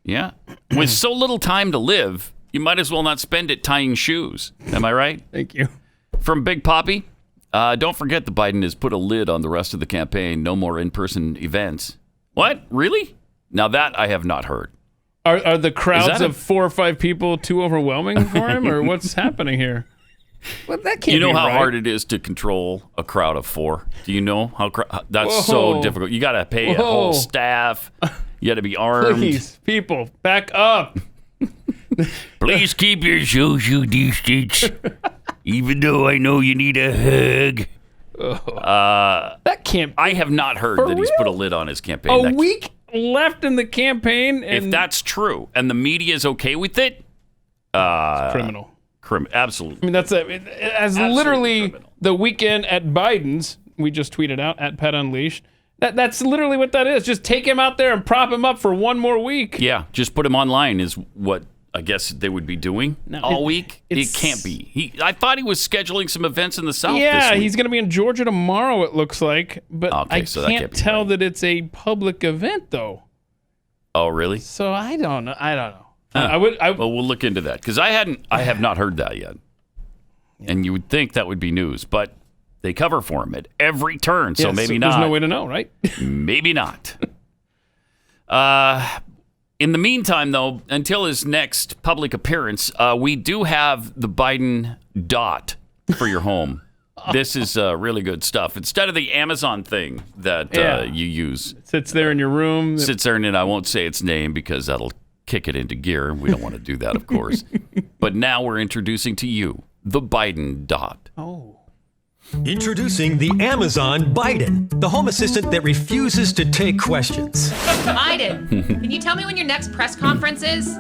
Speaker 2: Yeah. With so little time to live, you might as well not spend it tying shoes. Am I right?
Speaker 3: Thank you.
Speaker 2: From Big Poppy, don't forget the Biden has put a lid on the rest of the campaign. No more in-person events. What? Really? Now that I have not heard.
Speaker 3: Are the crowds of 4 or 5 people too overwhelming for him, or what's happening here? Well, that can't
Speaker 2: You know
Speaker 3: be
Speaker 2: how
Speaker 3: right.
Speaker 2: hard it is to control a crowd of 4? Do you know how that's so difficult? You got to pay a whole staff. You got to be armed.
Speaker 3: Please, people, back up.
Speaker 2: Please keep your social distance, even though I know you need a hug.
Speaker 3: That can't.
Speaker 2: I have not heard that he's put a lid on his campaign.
Speaker 3: A week left in the campaign, and
Speaker 2: if that's true, and the media is okay with it,
Speaker 3: criminal.
Speaker 2: Absolutely.
Speaker 3: I mean, that's as literally the weekend at Biden's. We just tweeted out at Pat Unleashed. That's literally what that is. Just take him out there and prop him up for one more week.
Speaker 2: Yeah, just put him online is what I guess they would be doing all week. It can't be. I thought he was scheduling some events in the South.
Speaker 3: Yeah,
Speaker 2: this week.
Speaker 3: he's going to be in Georgia tomorrow. It looks like, but I
Speaker 2: so
Speaker 3: can't tell that it's a public event though.
Speaker 2: Oh, really?
Speaker 3: So I don't know.
Speaker 2: Huh. Well, we'll look into that because I have not heard that yet. Yeah. And you would think that would be news, but they cover for him at every turn, so maybe not.
Speaker 3: There's no way to know, right?
Speaker 2: Maybe not. In the meantime, though, until his next public appearance, we do have the Biden dot for your home. This is really good stuff. Instead of the Amazon thing that you use.
Speaker 3: It sits there in your room.
Speaker 2: Sits there, and I won't say its name because that'll kick it into gear. We don't want to do that, of course. But now we're introducing to you the Biden dot.
Speaker 3: Oh.
Speaker 16: Introducing the Amazon Biden, the home assistant that refuses to take questions.
Speaker 17: Biden, can you tell me when your next press conference is?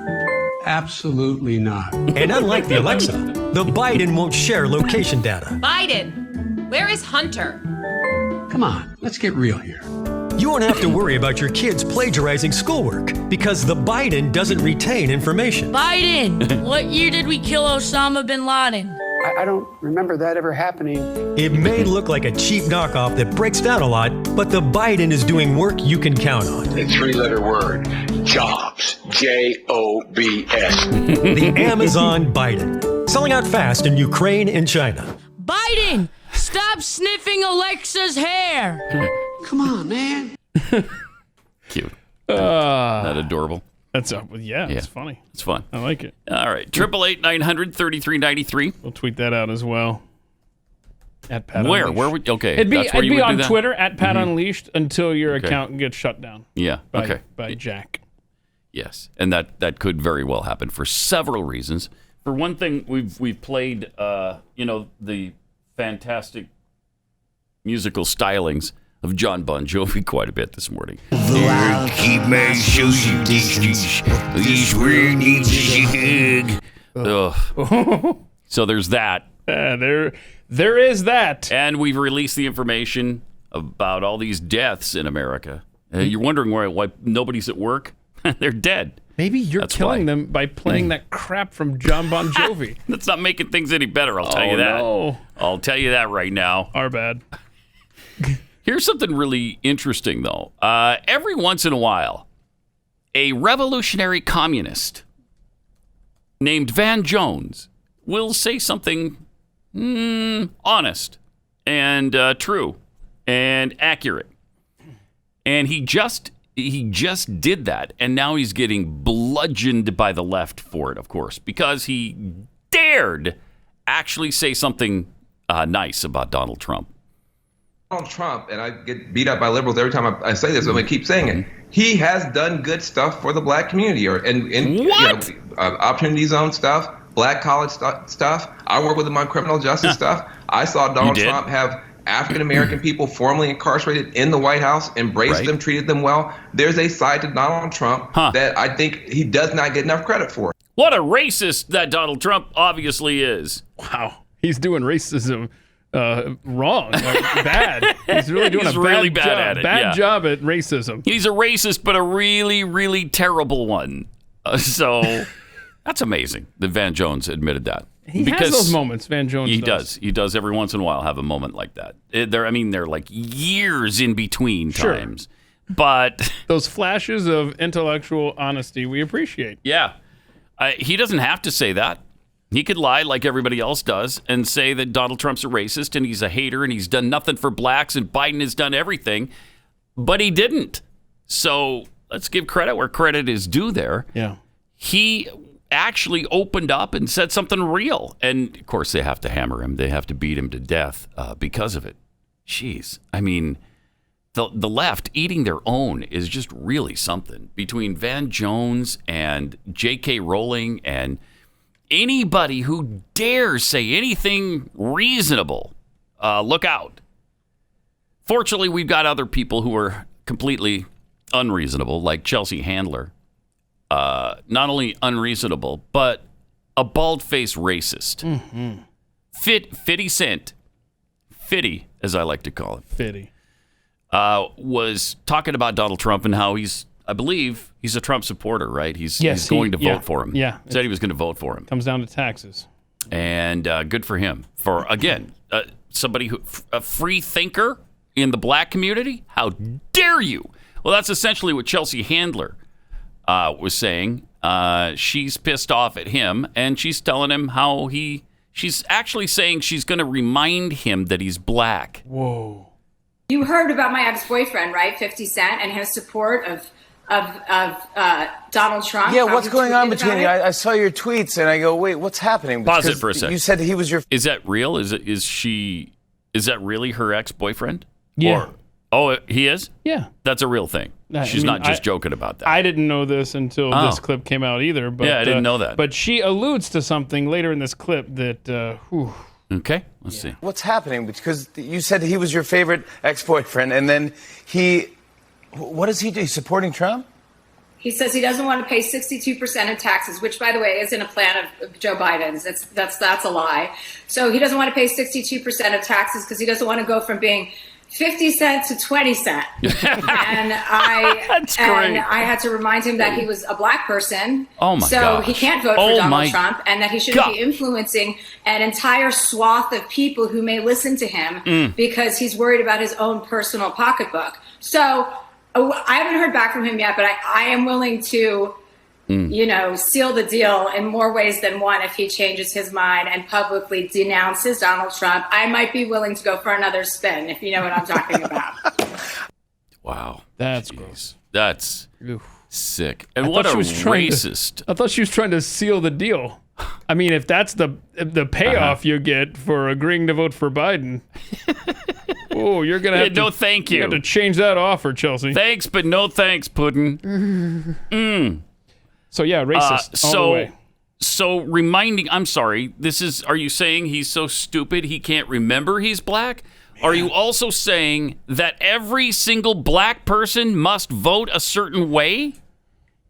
Speaker 5: Absolutely not.
Speaker 16: And unlike the Alexa, the Biden won't share location data.
Speaker 17: Biden, where is Hunter?
Speaker 5: Come on, let's get real here.
Speaker 16: You won't have to worry about your kids plagiarizing schoolwork because the Biden doesn't retain information.
Speaker 18: Biden, what year did we kill Osama bin Laden?
Speaker 5: I don't remember that ever happening.
Speaker 16: It may look like a cheap knockoff that breaks down a lot, but the Biden is doing work you can count on.
Speaker 5: The 3-letter word, jobs, J-O-B-S.
Speaker 16: The Amazon Biden, selling out fast in Ukraine and China.
Speaker 18: Biden, stop sniffing Alexa's hair.
Speaker 5: Come on, man.
Speaker 2: Cute. That adorable.
Speaker 3: That's it's funny.
Speaker 2: It's fun.
Speaker 3: I like it.
Speaker 2: All right, 888-900-3393.
Speaker 3: We'll tweet that out as well. At Pat
Speaker 2: Where?
Speaker 3: Unleashed.
Speaker 2: Where would? Okay,
Speaker 3: It'd be on
Speaker 2: that?
Speaker 3: Twitter at Pat Unleashed until your account gets shut down.
Speaker 2: Yeah.
Speaker 3: By Jack.
Speaker 2: Yes, and that could very well happen for several reasons. For one thing, we've played the fantastic musical stylings of John Bon Jovi quite a bit this morning.
Speaker 4: I'll keep my social distance. This world needs a hug.
Speaker 2: So there's that.
Speaker 3: There is that.
Speaker 2: And we've released the information about all these deaths in America. You're wondering why nobody's at work? They're dead.
Speaker 3: Maybe you're killing them by playing that crap from John Bon Jovi.
Speaker 2: That's not making things any better, I'll tell you that.
Speaker 3: No.
Speaker 2: I'll tell you that right now.
Speaker 3: Our bad.
Speaker 2: Here's something really interesting, though. Every once in a while, a revolutionary communist named Van Jones will say something honest and true and accurate. And he just did that, and now he's getting bludgeoned by the left for it, of course, because he dared actually say something nice about Donald Trump.
Speaker 19: Donald Trump, and I get beat up by liberals every time I say this, I'm going to keep saying it. He has done good stuff for the black community, opportunity zone stuff, black college stuff. I work with him on criminal justice stuff. I saw Donald Trump have African-American people formerly incarcerated in the White House, embraced them, treated them well. There's a side to Donald Trump that I think he does not get enough credit for.
Speaker 2: What a racist that Donald Trump obviously is.
Speaker 3: Wow. He's doing racism wrong, bad. He's really doing
Speaker 2: really bad at it.
Speaker 3: Bad job at racism.
Speaker 2: He's a racist, but a really, really terrible one. So that's amazing that Van Jones admitted that.
Speaker 3: He has those moments, Van Jones
Speaker 2: does. He does every once in a while have a moment like that. They're like years in between times. But
Speaker 3: those flashes of intellectual honesty we appreciate.
Speaker 2: Yeah. He doesn't have to say that. He could lie like everybody else does and say that Donald Trump's a racist and he's a hater and he's done nothing for blacks and Biden has done everything. But he didn't. So let's give credit where credit is due there.
Speaker 3: Yeah.
Speaker 2: He actually opened up and said something real. And, of course, they have to hammer him. They have to beat him to death because of it. Jeez. I mean, the left eating their own is just really something. Between Van Jones and J.K. Rowling and anybody who dares say anything reasonable, look out. Fortunately, we've got other people who are completely unreasonable, like Chelsea Handler. Not only unreasonable, but a bald-faced racist.
Speaker 3: Mm-hmm.
Speaker 2: 50 Cent, Fitty, as I like to call it.
Speaker 3: Fitty.
Speaker 2: Was talking about Donald Trump and how I believe he's a Trump supporter, right? He's going to vote for him.
Speaker 3: Yeah.
Speaker 2: Said he was going to vote for him.
Speaker 3: Comes down to taxes.
Speaker 2: And good for him. For, again, somebody a free thinker in the black community? How dare you? Well, that's essentially what Chelsea Handler was saying. She's pissed off at him, and she's telling him how she's actually saying she's going to remind him that he's black.
Speaker 3: Whoa.
Speaker 20: You heard about my ex-boyfriend, right? 50 Cent and his support of Donald Trump.
Speaker 21: Yeah, what's going on between you? I saw your tweets and I go, wait, what's happening?
Speaker 2: Pause it for a second.
Speaker 21: You said he was your...
Speaker 2: Is that real? Is that really her ex-boyfriend?
Speaker 3: Yeah.
Speaker 2: He is?
Speaker 3: Yeah.
Speaker 2: That's a real thing. She's not just joking about that.
Speaker 3: I didn't know this until this clip came out either. But,
Speaker 2: yeah, I didn't know that.
Speaker 3: But she alludes to something later in this clip that,
Speaker 2: Okay, let's see.
Speaker 21: What's happening? Because you said he was your favorite ex-boyfriend, and then what does he do? He's supporting Trump?
Speaker 20: He says he doesn't want to pay 62% of taxes, which, by the way, isn't a plan of Joe Biden's. That's a lie. So he doesn't want to pay 62% of taxes because he doesn't want to go from being 50 cents to 20 cents. And I had to remind him that he was a black person.
Speaker 2: Oh my
Speaker 20: so
Speaker 2: gosh.
Speaker 20: he can't vote for Donald Trump, and that he shouldn't be influencing an entire swath of people who may listen to him because he's worried about his own personal pocketbook. So I haven't heard back from him yet, but I am willing to seal the deal in more ways than one if he changes his mind and publicly denounces Donald Trump. I might be willing to go for another spin, if you know what I'm talking about.
Speaker 2: Wow.
Speaker 3: That's gross.
Speaker 2: That's sick. And what a racist.
Speaker 3: I thought she was trying to seal the deal. I mean, if that's the payoff you get for agreeing to vote for Biden, you're going to have to...
Speaker 2: No, thank you.
Speaker 3: You have to change that offer, Chelsea.
Speaker 2: Thanks, but no thanks, Putin.
Speaker 3: So yeah, racist all the way.
Speaker 2: So reminding, I'm sorry, are you saying he's so stupid he can't remember he's black? Are you also saying that every single black person must vote a certain way?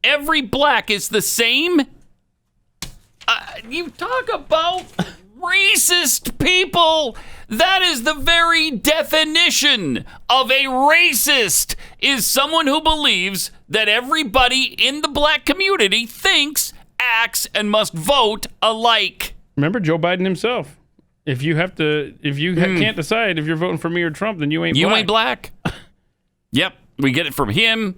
Speaker 2: Every black is the same? You talk about racist people That is the very definition of a racist, is someone who believes that everybody in the black community thinks, acts, and must vote alike.
Speaker 3: Remember Joe Biden himself. If you can't decide if you're voting for me or Trump, then you ain't black.
Speaker 2: Yep. We get it from him.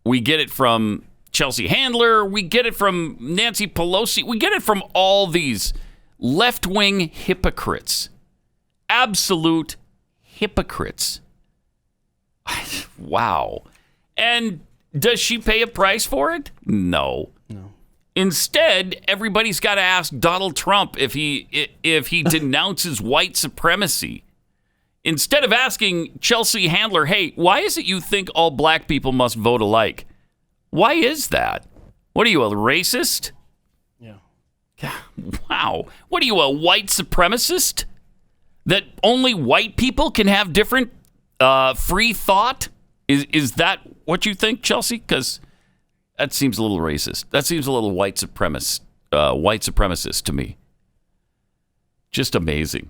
Speaker 2: We get it from Chelsea Handler. We get it from Nancy Pelosi. We get it from all these left-wing hypocrites. Absolute hypocrites. Wow. And does she pay a price for it? No. Instead, everybody's got to ask Donald Trump if he denounces white supremacy. Instead of asking Chelsea Handler, hey, why is it you think all black people must vote alike? Why is that? What are you, a racist?
Speaker 3: Yeah.
Speaker 2: Wow. What are you, a white supremacist? That only white people can have different free thought? Is that what you think, Chelsea? Because that seems a little racist. That seems a little white supremacist to me. Just amazing.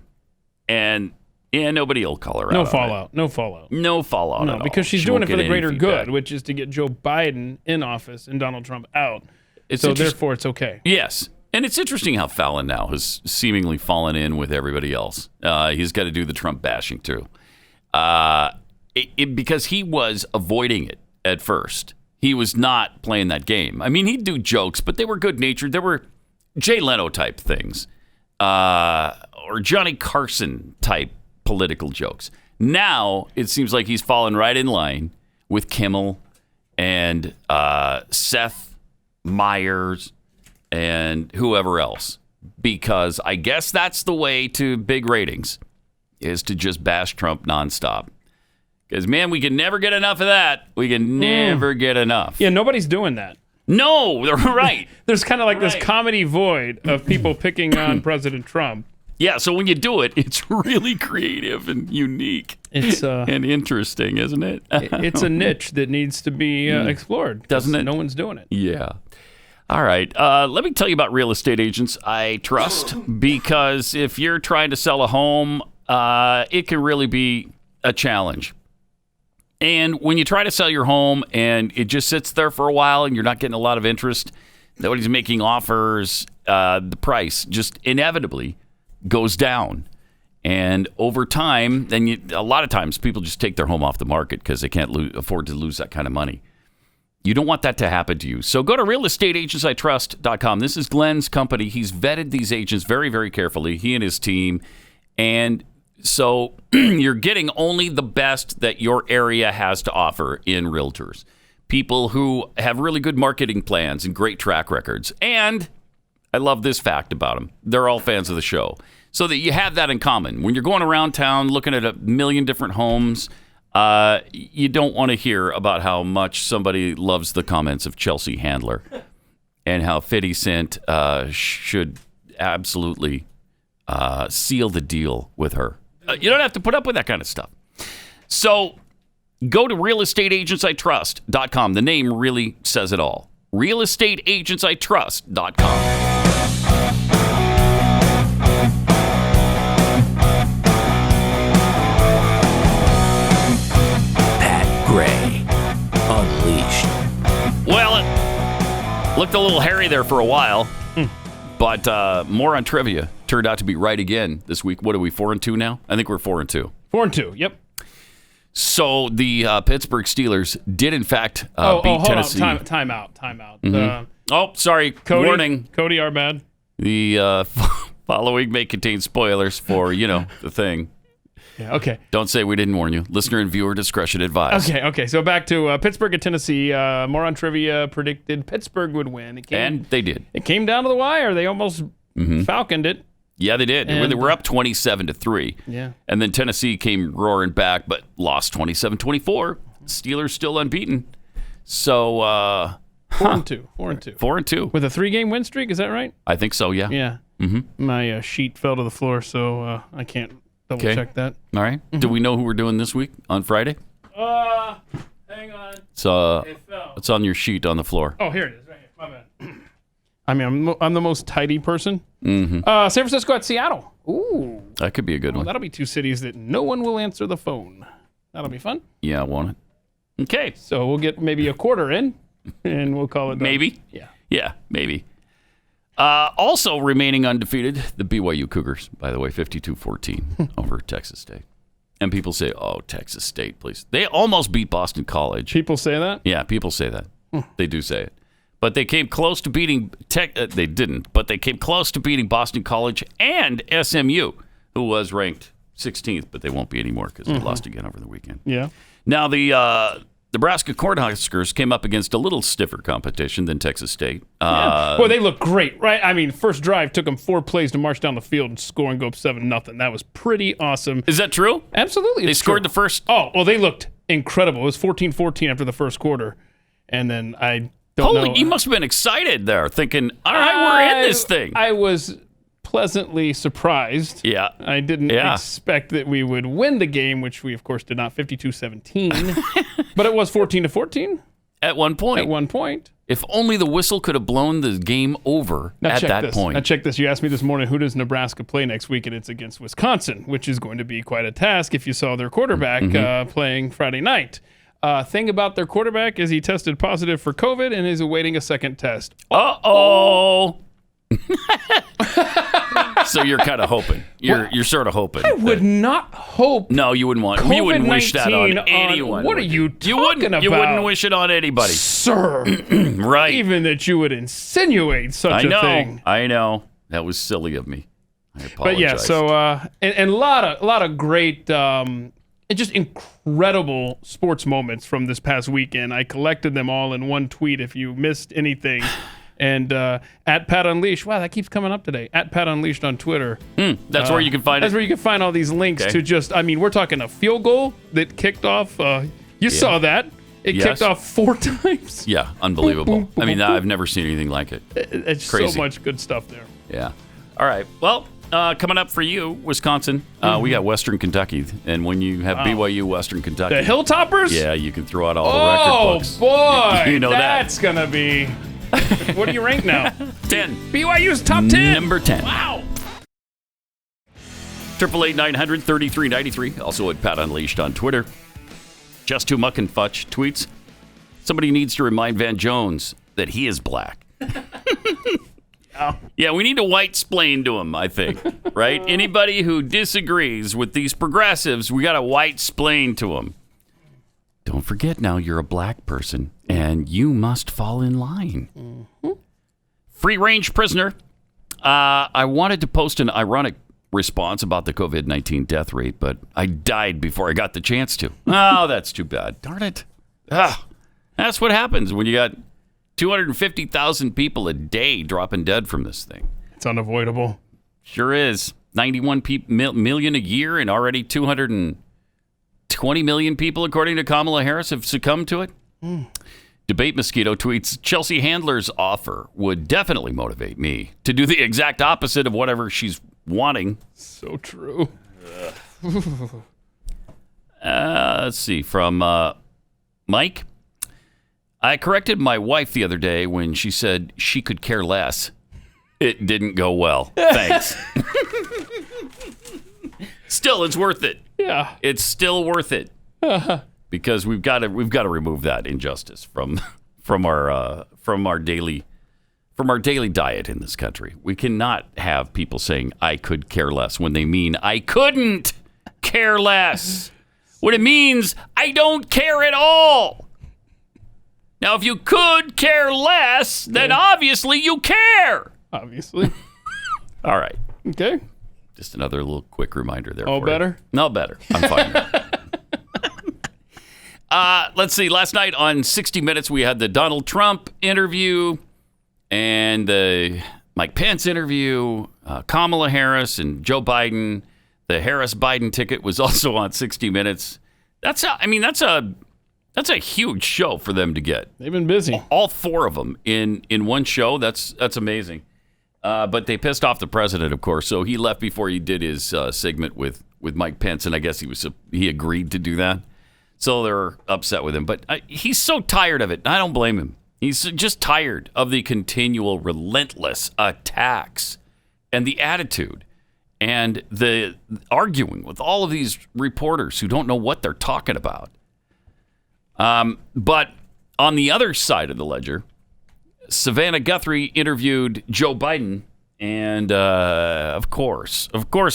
Speaker 2: And nobody will call her out.
Speaker 3: No fallout.
Speaker 2: No fallout at all.
Speaker 3: Because she's doing it for the greater good, which is to get Joe Biden in office and Donald Trump out. So therefore, it's okay.
Speaker 2: Yes. And it's interesting how Fallon now has seemingly fallen in with everybody else. He's got to do the Trump bashing, too. Because he was avoiding it at first. He was not playing that game. I mean, he'd do jokes, but they were good-natured. They were Jay Leno-type things. Or Johnny Carson-type political jokes. Now, it seems like he's fallen right in line with Kimmel and Seth Meyers and whoever else. Because I guess that's the way to big ratings, is to just bash Trump nonstop. Because, man, we can never get enough of that. We can never get enough.
Speaker 3: Yeah, nobody's doing that.
Speaker 2: No, they're right.
Speaker 3: There's kind of like this comedy void of people picking on President Trump.
Speaker 2: Yeah, so when you do it, it's really creative and unique.
Speaker 3: It's
Speaker 2: and interesting, isn't it?
Speaker 3: It's a niche that needs to be explored.
Speaker 2: Doesn't it?
Speaker 3: No one's doing it.
Speaker 2: Yeah. All right. Let me tell you about real estate agents I trust, because if you're trying to sell a home, it can really be a challenge. And when you try to sell your home and it just sits there for a while and you're not getting a lot of interest, nobody's making offers, the price just inevitably goes down. And over time, then a lot of times people just take their home off the market because they can't afford to lose that kind of money. You don't want that to happen to you. So go to realestateagentsitrust.com. This is Glenn's company. He's vetted these agents very, very carefully, he and his team. And so you're getting only the best that your area has to offer in realtors. People who have really good marketing plans and great track records. And I love this fact about them. They're all fans of the show. So that you have that in common. When you're going around town looking at a million different homes, you don't want to hear about how much somebody loves the comments of Chelsea Handler and how 50 Cent should absolutely seal the deal with her. You don't have to put up with that kind of stuff. So go to realestateagentsitrust.com. The name really says it all. realestateagentsitrust.com.
Speaker 4: Gray Unleashed.
Speaker 2: Well, it looked a little hairy there for a while, but more on trivia. Turned out to be right again this week. What are we, 4-2 now? I think we're 4-2.
Speaker 3: 4-2, yep.
Speaker 2: So the Pittsburgh Steelers did, in fact, beat Tennessee.
Speaker 3: Time out.
Speaker 2: Oh, sorry.
Speaker 3: Cody,
Speaker 2: Warning.
Speaker 3: Cody, our bad.
Speaker 2: The following may contain spoilers for, the thing.
Speaker 3: Yeah, okay.
Speaker 2: Don't say we didn't warn you. Listener and viewer discretion advised.
Speaker 3: Okay. So back to Pittsburgh and Tennessee. More on trivia. Predicted Pittsburgh would win.
Speaker 2: And they did.
Speaker 3: It came down to the wire. They almost falconed it.
Speaker 2: Yeah, they did.
Speaker 3: And
Speaker 2: they were up 27-3.
Speaker 3: Yeah.
Speaker 2: And then Tennessee came roaring back, but lost 27-24. Steelers still unbeaten. So
Speaker 3: 4-2.
Speaker 2: 4-2.
Speaker 3: With a 3-game win streak, is that right?
Speaker 2: I think so, yeah.
Speaker 3: Yeah.
Speaker 2: Mm-hmm.
Speaker 3: My sheet fell to the floor, so I can't double check that.
Speaker 2: All right. Do we know who we're doing this week on Friday?
Speaker 3: Hang on.
Speaker 2: It's on your sheet on the floor.
Speaker 3: Oh, here it is, right here. My bad. I mean, I'm the most tidy person.
Speaker 2: Mm-hmm.
Speaker 3: San Francisco at Seattle. Ooh.
Speaker 2: That could be a good one.
Speaker 3: That'll be two cities that no one will answer the phone. That'll be fun.
Speaker 2: Yeah, won't it? Okay.
Speaker 3: So we'll get maybe a quarter in, and we'll call it done.
Speaker 2: Maybe.
Speaker 3: Yeah.
Speaker 2: Yeah, maybe. Also remaining undefeated, the BYU Cougars, by the way, 52-14 over Texas State. And people say, oh, Texas State, please. They almost beat Boston College.
Speaker 3: People say that?
Speaker 2: Yeah, people say that. They do say it. But they came close to beating they didn't, but they came close to beating Boston College and SMU, who was ranked 16th, but they won't be anymore because they lost again over the weekend.
Speaker 3: Yeah.
Speaker 2: Now, the Nebraska Cornhuskers came up against a little stiffer competition than Texas State.
Speaker 3: Well, they look great, right? I mean, first drive took them 4 plays to march down the field and score and go up 7-0. That was pretty awesome.
Speaker 2: Is that true?
Speaker 3: Absolutely.
Speaker 2: They scored the first?
Speaker 3: Oh, well, they looked incredible. It was 14-14 after the first quarter. And then I don't know.
Speaker 2: You must have been excited there, thinking, all right, we're in this thing.
Speaker 3: I was pleasantly surprised.
Speaker 2: Yeah.
Speaker 3: I didn't expect that we would win the game, which we, of course, did not, 52-17. But it was 14-14.
Speaker 2: At one point.
Speaker 3: At one point.
Speaker 2: If only the whistle could have blown the game over at that point.
Speaker 3: Now check this. You asked me this morning, who does Nebraska play next week? And it's against Wisconsin, which is going to be quite a task if you saw their quarterback playing Friday night. Thing about their quarterback is he tested positive for COVID and is awaiting a second test.
Speaker 2: Uh-oh. So you're kind of hoping. You're sort of hoping.
Speaker 3: I would not hope.
Speaker 2: No, you wouldn't want. You wouldn't wish that on anyone.
Speaker 3: What are you talking about?
Speaker 2: You wouldn't wish it on anybody,
Speaker 3: sir.
Speaker 2: Right?
Speaker 3: Even that you would insinuate such a thing.
Speaker 2: I know. That was silly of me. I apologize.
Speaker 3: But yeah, so and a lot of great, just incredible sports moments from this past weekend. I collected them all in one tweet. If you missed anything. And at Pat Unleashed, wow, that keeps coming up today. At Pat Unleashed on Twitter.
Speaker 2: That's where you can find it.
Speaker 3: That's where you can find all these links to just, I mean, we're talking a field goal that kicked off. You saw that. It kicked off 4 times.
Speaker 2: Yeah, unbelievable. I mean, I've never seen anything like it.
Speaker 3: It's
Speaker 2: crazy.
Speaker 3: So much good stuff there.
Speaker 2: Yeah. All right. Well, coming up for you, Wisconsin, we got Western Kentucky. And when you have BYU Western Kentucky.
Speaker 3: The Hilltoppers?
Speaker 2: Yeah, you can throw out all the record books.
Speaker 3: Oh, boy.
Speaker 2: You know
Speaker 3: that's going to be... What do you rank now?
Speaker 2: 10.
Speaker 3: BYU's top 10.
Speaker 2: Number 10.
Speaker 3: Wow.
Speaker 2: 888-900-3393. Also at Pat Unleashed on Twitter. Just Too Muck and Futch tweets. Somebody needs to remind Van Jones that he is black. Yeah, we need to white-splain to him, I think. Right? Anybody who disagrees with these progressives, we got to white-splain to them. Don't forget now, you're a black person, and you must fall in line. Free-range prisoner. I wanted to post an ironic response about the COVID-19 death rate, but I died before I got the chance to. Oh, that's too bad. Darn it. That's what happens when you got 250,000 people a day dropping dead from this thing.
Speaker 3: It's unavoidable.
Speaker 2: Sure is. 91 million a year, and already 220 million people, according to Kamala Harris, have succumbed to it. Debate Mosquito tweets, Chelsea Handler's offer would definitely motivate me to do the exact opposite of whatever she's wanting.
Speaker 3: So true.
Speaker 2: Let's see, from Mike. I corrected my wife the other day when she said she could care less. It didn't go well. Thanks. Still, it's worth it.
Speaker 3: Yeah.
Speaker 2: It's still worth it. Because we've got to remove that injustice from our daily diet in this country. We cannot have people saying I could care less when they mean I couldn't care less. When it means I don't care at all. Now, if you could care less, then obviously you care.
Speaker 3: Obviously.
Speaker 2: All right.
Speaker 3: Okay.
Speaker 2: Just another little quick reminder there.
Speaker 3: All better?
Speaker 2: No, better. I'm fine now. Let's see. Last night on 60 Minutes, we had the Donald Trump interview and the Mike Pence interview, Kamala Harris and Joe Biden. The Harris-Biden ticket was also on 60 Minutes. That's a huge show for them to get.
Speaker 3: They've been busy.
Speaker 2: All 4 of them in one show. That's amazing. But they pissed off the president, of course. So he left before he did his segment with Mike Pence, and I guess he agreed to do that. So they're upset with him. But he's so tired of it. I don't blame him. He's just tired of the continual, relentless attacks and the attitude and the arguing with all of these reporters who don't know what they're talking about. But on the other side of the ledger, Savannah Guthrie interviewed Joe Biden and, of course,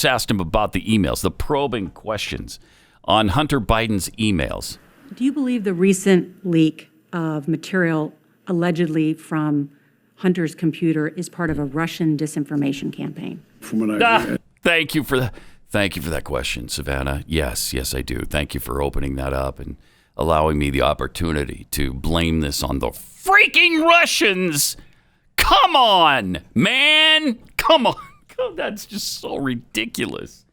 Speaker 2: asked him about the emails, the probing questions on Hunter Biden's emails.
Speaker 1: Do you believe the recent leak of material allegedly from Hunter's computer is part of a Russian disinformation campaign?
Speaker 2: From what I read. Thank you for that question, Savannah. Yes, I do. Thank you for opening that up and allowing me the opportunity to blame this on the freaking Russians. Come on, man. Come on. That's just so ridiculous.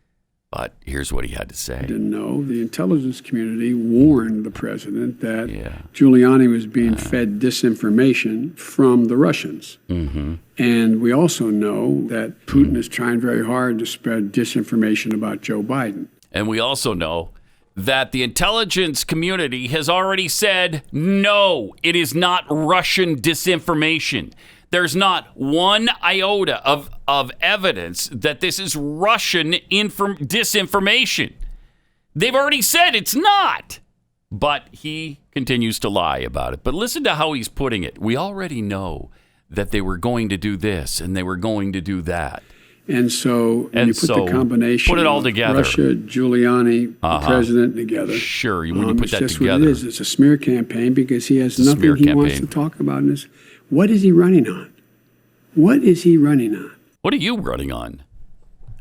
Speaker 2: But here's what he had to say.
Speaker 5: Didn't know. The intelligence community warned the president that Giuliani was being fed disinformation from the Russians.
Speaker 2: Mm-hmm.
Speaker 5: And we also know that Putin is trying very hard to spread disinformation about Joe Biden.
Speaker 2: And we also know that the intelligence community has already said, no, it is not Russian disinformation. There's not one iota of evidence that this is Russian disinformation. They've already said it's not. But he continues to lie about it. But listen to how he's putting it. We already know that they were going to do this and they were going to do that.
Speaker 5: And so when you put the combination
Speaker 2: put it all together.
Speaker 5: Russia, Giuliani, the president together.
Speaker 2: Sure, when you put that
Speaker 5: that's
Speaker 2: together.
Speaker 5: What it is. It's a smear campaign because he has nothing he wants to talk about. What is he running on? What is he running on?
Speaker 2: What are you running on?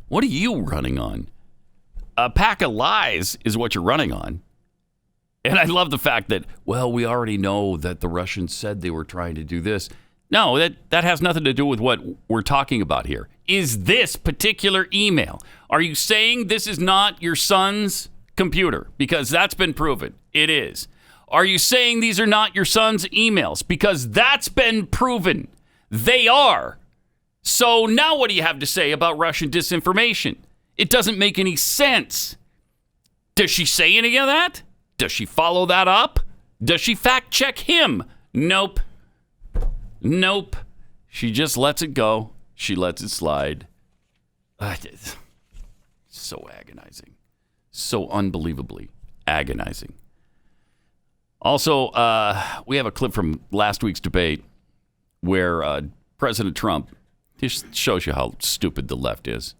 Speaker 2: What are you running on? A pack of lies is what you're running on. And I love the fact that, well, we already know that the Russians said they were trying to do this. No, that has nothing to do with what we're talking about here. Is this particular email? Are you saying this is not your son's computer? Because that's been proven. It is. Are you saying these are not your son's emails? Because that's been proven. They are. So now what do you have to say about Russian disinformation? It doesn't make any sense. Does she say any of that? Does she follow that up? Does she fact check him? Nope. She just lets it go. She lets it slide. So agonizing. So unbelievably agonizing. Also, we have a clip from last week's debate where President Trump, this shows you how stupid the left is.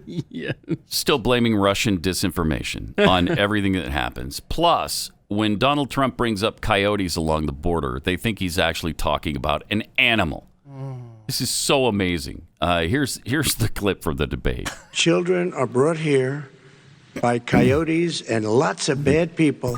Speaker 3: Yeah.
Speaker 2: Still blaming Russian disinformation on everything that happens. Plus, when Donald Trump brings up coyotes along the border, they think he's actually talking about an animal. This is so amazing. Here's the clip from the debate.
Speaker 22: Children are brought here by coyotes and lots of bad people,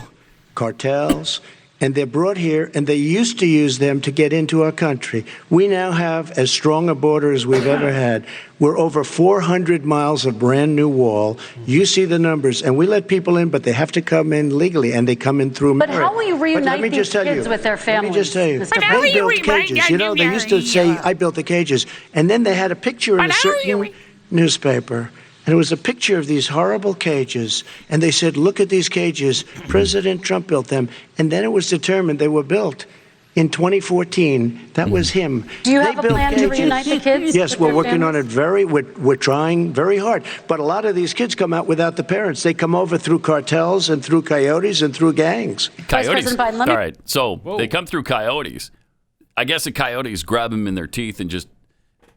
Speaker 22: cartels, and they're brought here, and they used to use them to get into our country. We now have as strong a border as we've ever had. We're over 400 miles of brand new wall. You see the numbers, and we let people in, but they have to come in legally, and they come in through
Speaker 23: But
Speaker 22: merit.
Speaker 23: how will you reunite these kids with their families?
Speaker 22: Let me just tell you,
Speaker 23: But how will
Speaker 22: they
Speaker 23: you
Speaker 22: built
Speaker 23: reunite
Speaker 22: cages. You know, they used to say, I built the cages, and then they had a picture in a certain newspaper. And it was a picture of these horrible cages. And they said, look at these cages. President Trump built them. And then it was determined they were built in 2014. That was him.
Speaker 23: Do you have a plan to reunite the kids?
Speaker 22: Yes, we're working on it we're trying very hard. But a lot of these kids come out without the parents. They come over through cartels and through coyotes and through gangs.
Speaker 2: Coyotes. All right. So they come through coyotes. I guess the coyotes grab them in their teeth and just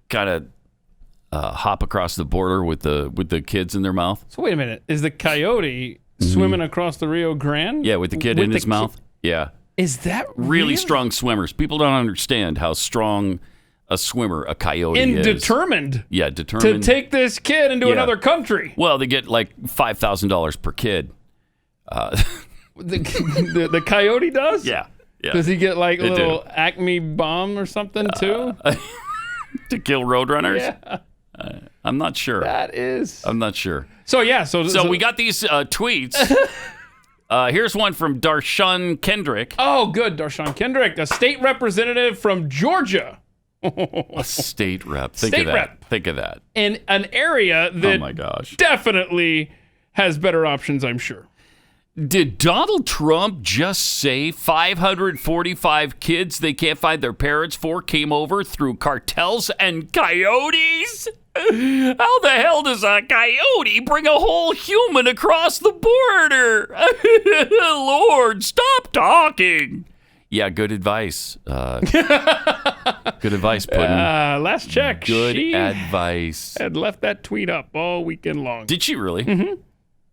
Speaker 2: kind of hop across the border with the kids in their mouth.
Speaker 3: So wait a minute. Is the coyote swimming across the Rio Grande?
Speaker 2: Yeah, with the kid in his mouth. Yeah.
Speaker 3: Is that
Speaker 2: really strong swimmers? People don't understand how strong a swimmer a coyote
Speaker 3: and
Speaker 2: is.
Speaker 3: Determined.
Speaker 2: Yeah, determined
Speaker 3: To take this kid into another country.
Speaker 2: Well, they get like $5,000 per kid.
Speaker 3: The coyote does?
Speaker 2: Yeah.
Speaker 3: Does he get like a little Acme bomb or something too?
Speaker 2: To kill roadrunners?
Speaker 3: Yeah.
Speaker 2: I'm not sure. I'm not sure.
Speaker 3: So yeah, so
Speaker 2: we got these tweets. Here's one from Darshan Kendrick.
Speaker 3: Oh, good, Darshan Kendrick, a state representative from Georgia.
Speaker 2: A state rep. Think of that.
Speaker 3: In an area that
Speaker 2: oh my gosh,
Speaker 3: definitely has better options, I'm sure.
Speaker 2: Did Donald Trump just say 545 kids they can't find their parents for came over through cartels and coyotes? How the hell does a coyote bring a whole human across the border? Lord, stop talking. Yeah, good advice. Good advice, Puddin'.
Speaker 3: Last check.
Speaker 2: Good
Speaker 3: she
Speaker 2: advice.
Speaker 3: had left that tweet up all weekend long.
Speaker 2: Did she really?
Speaker 3: Mm-hmm.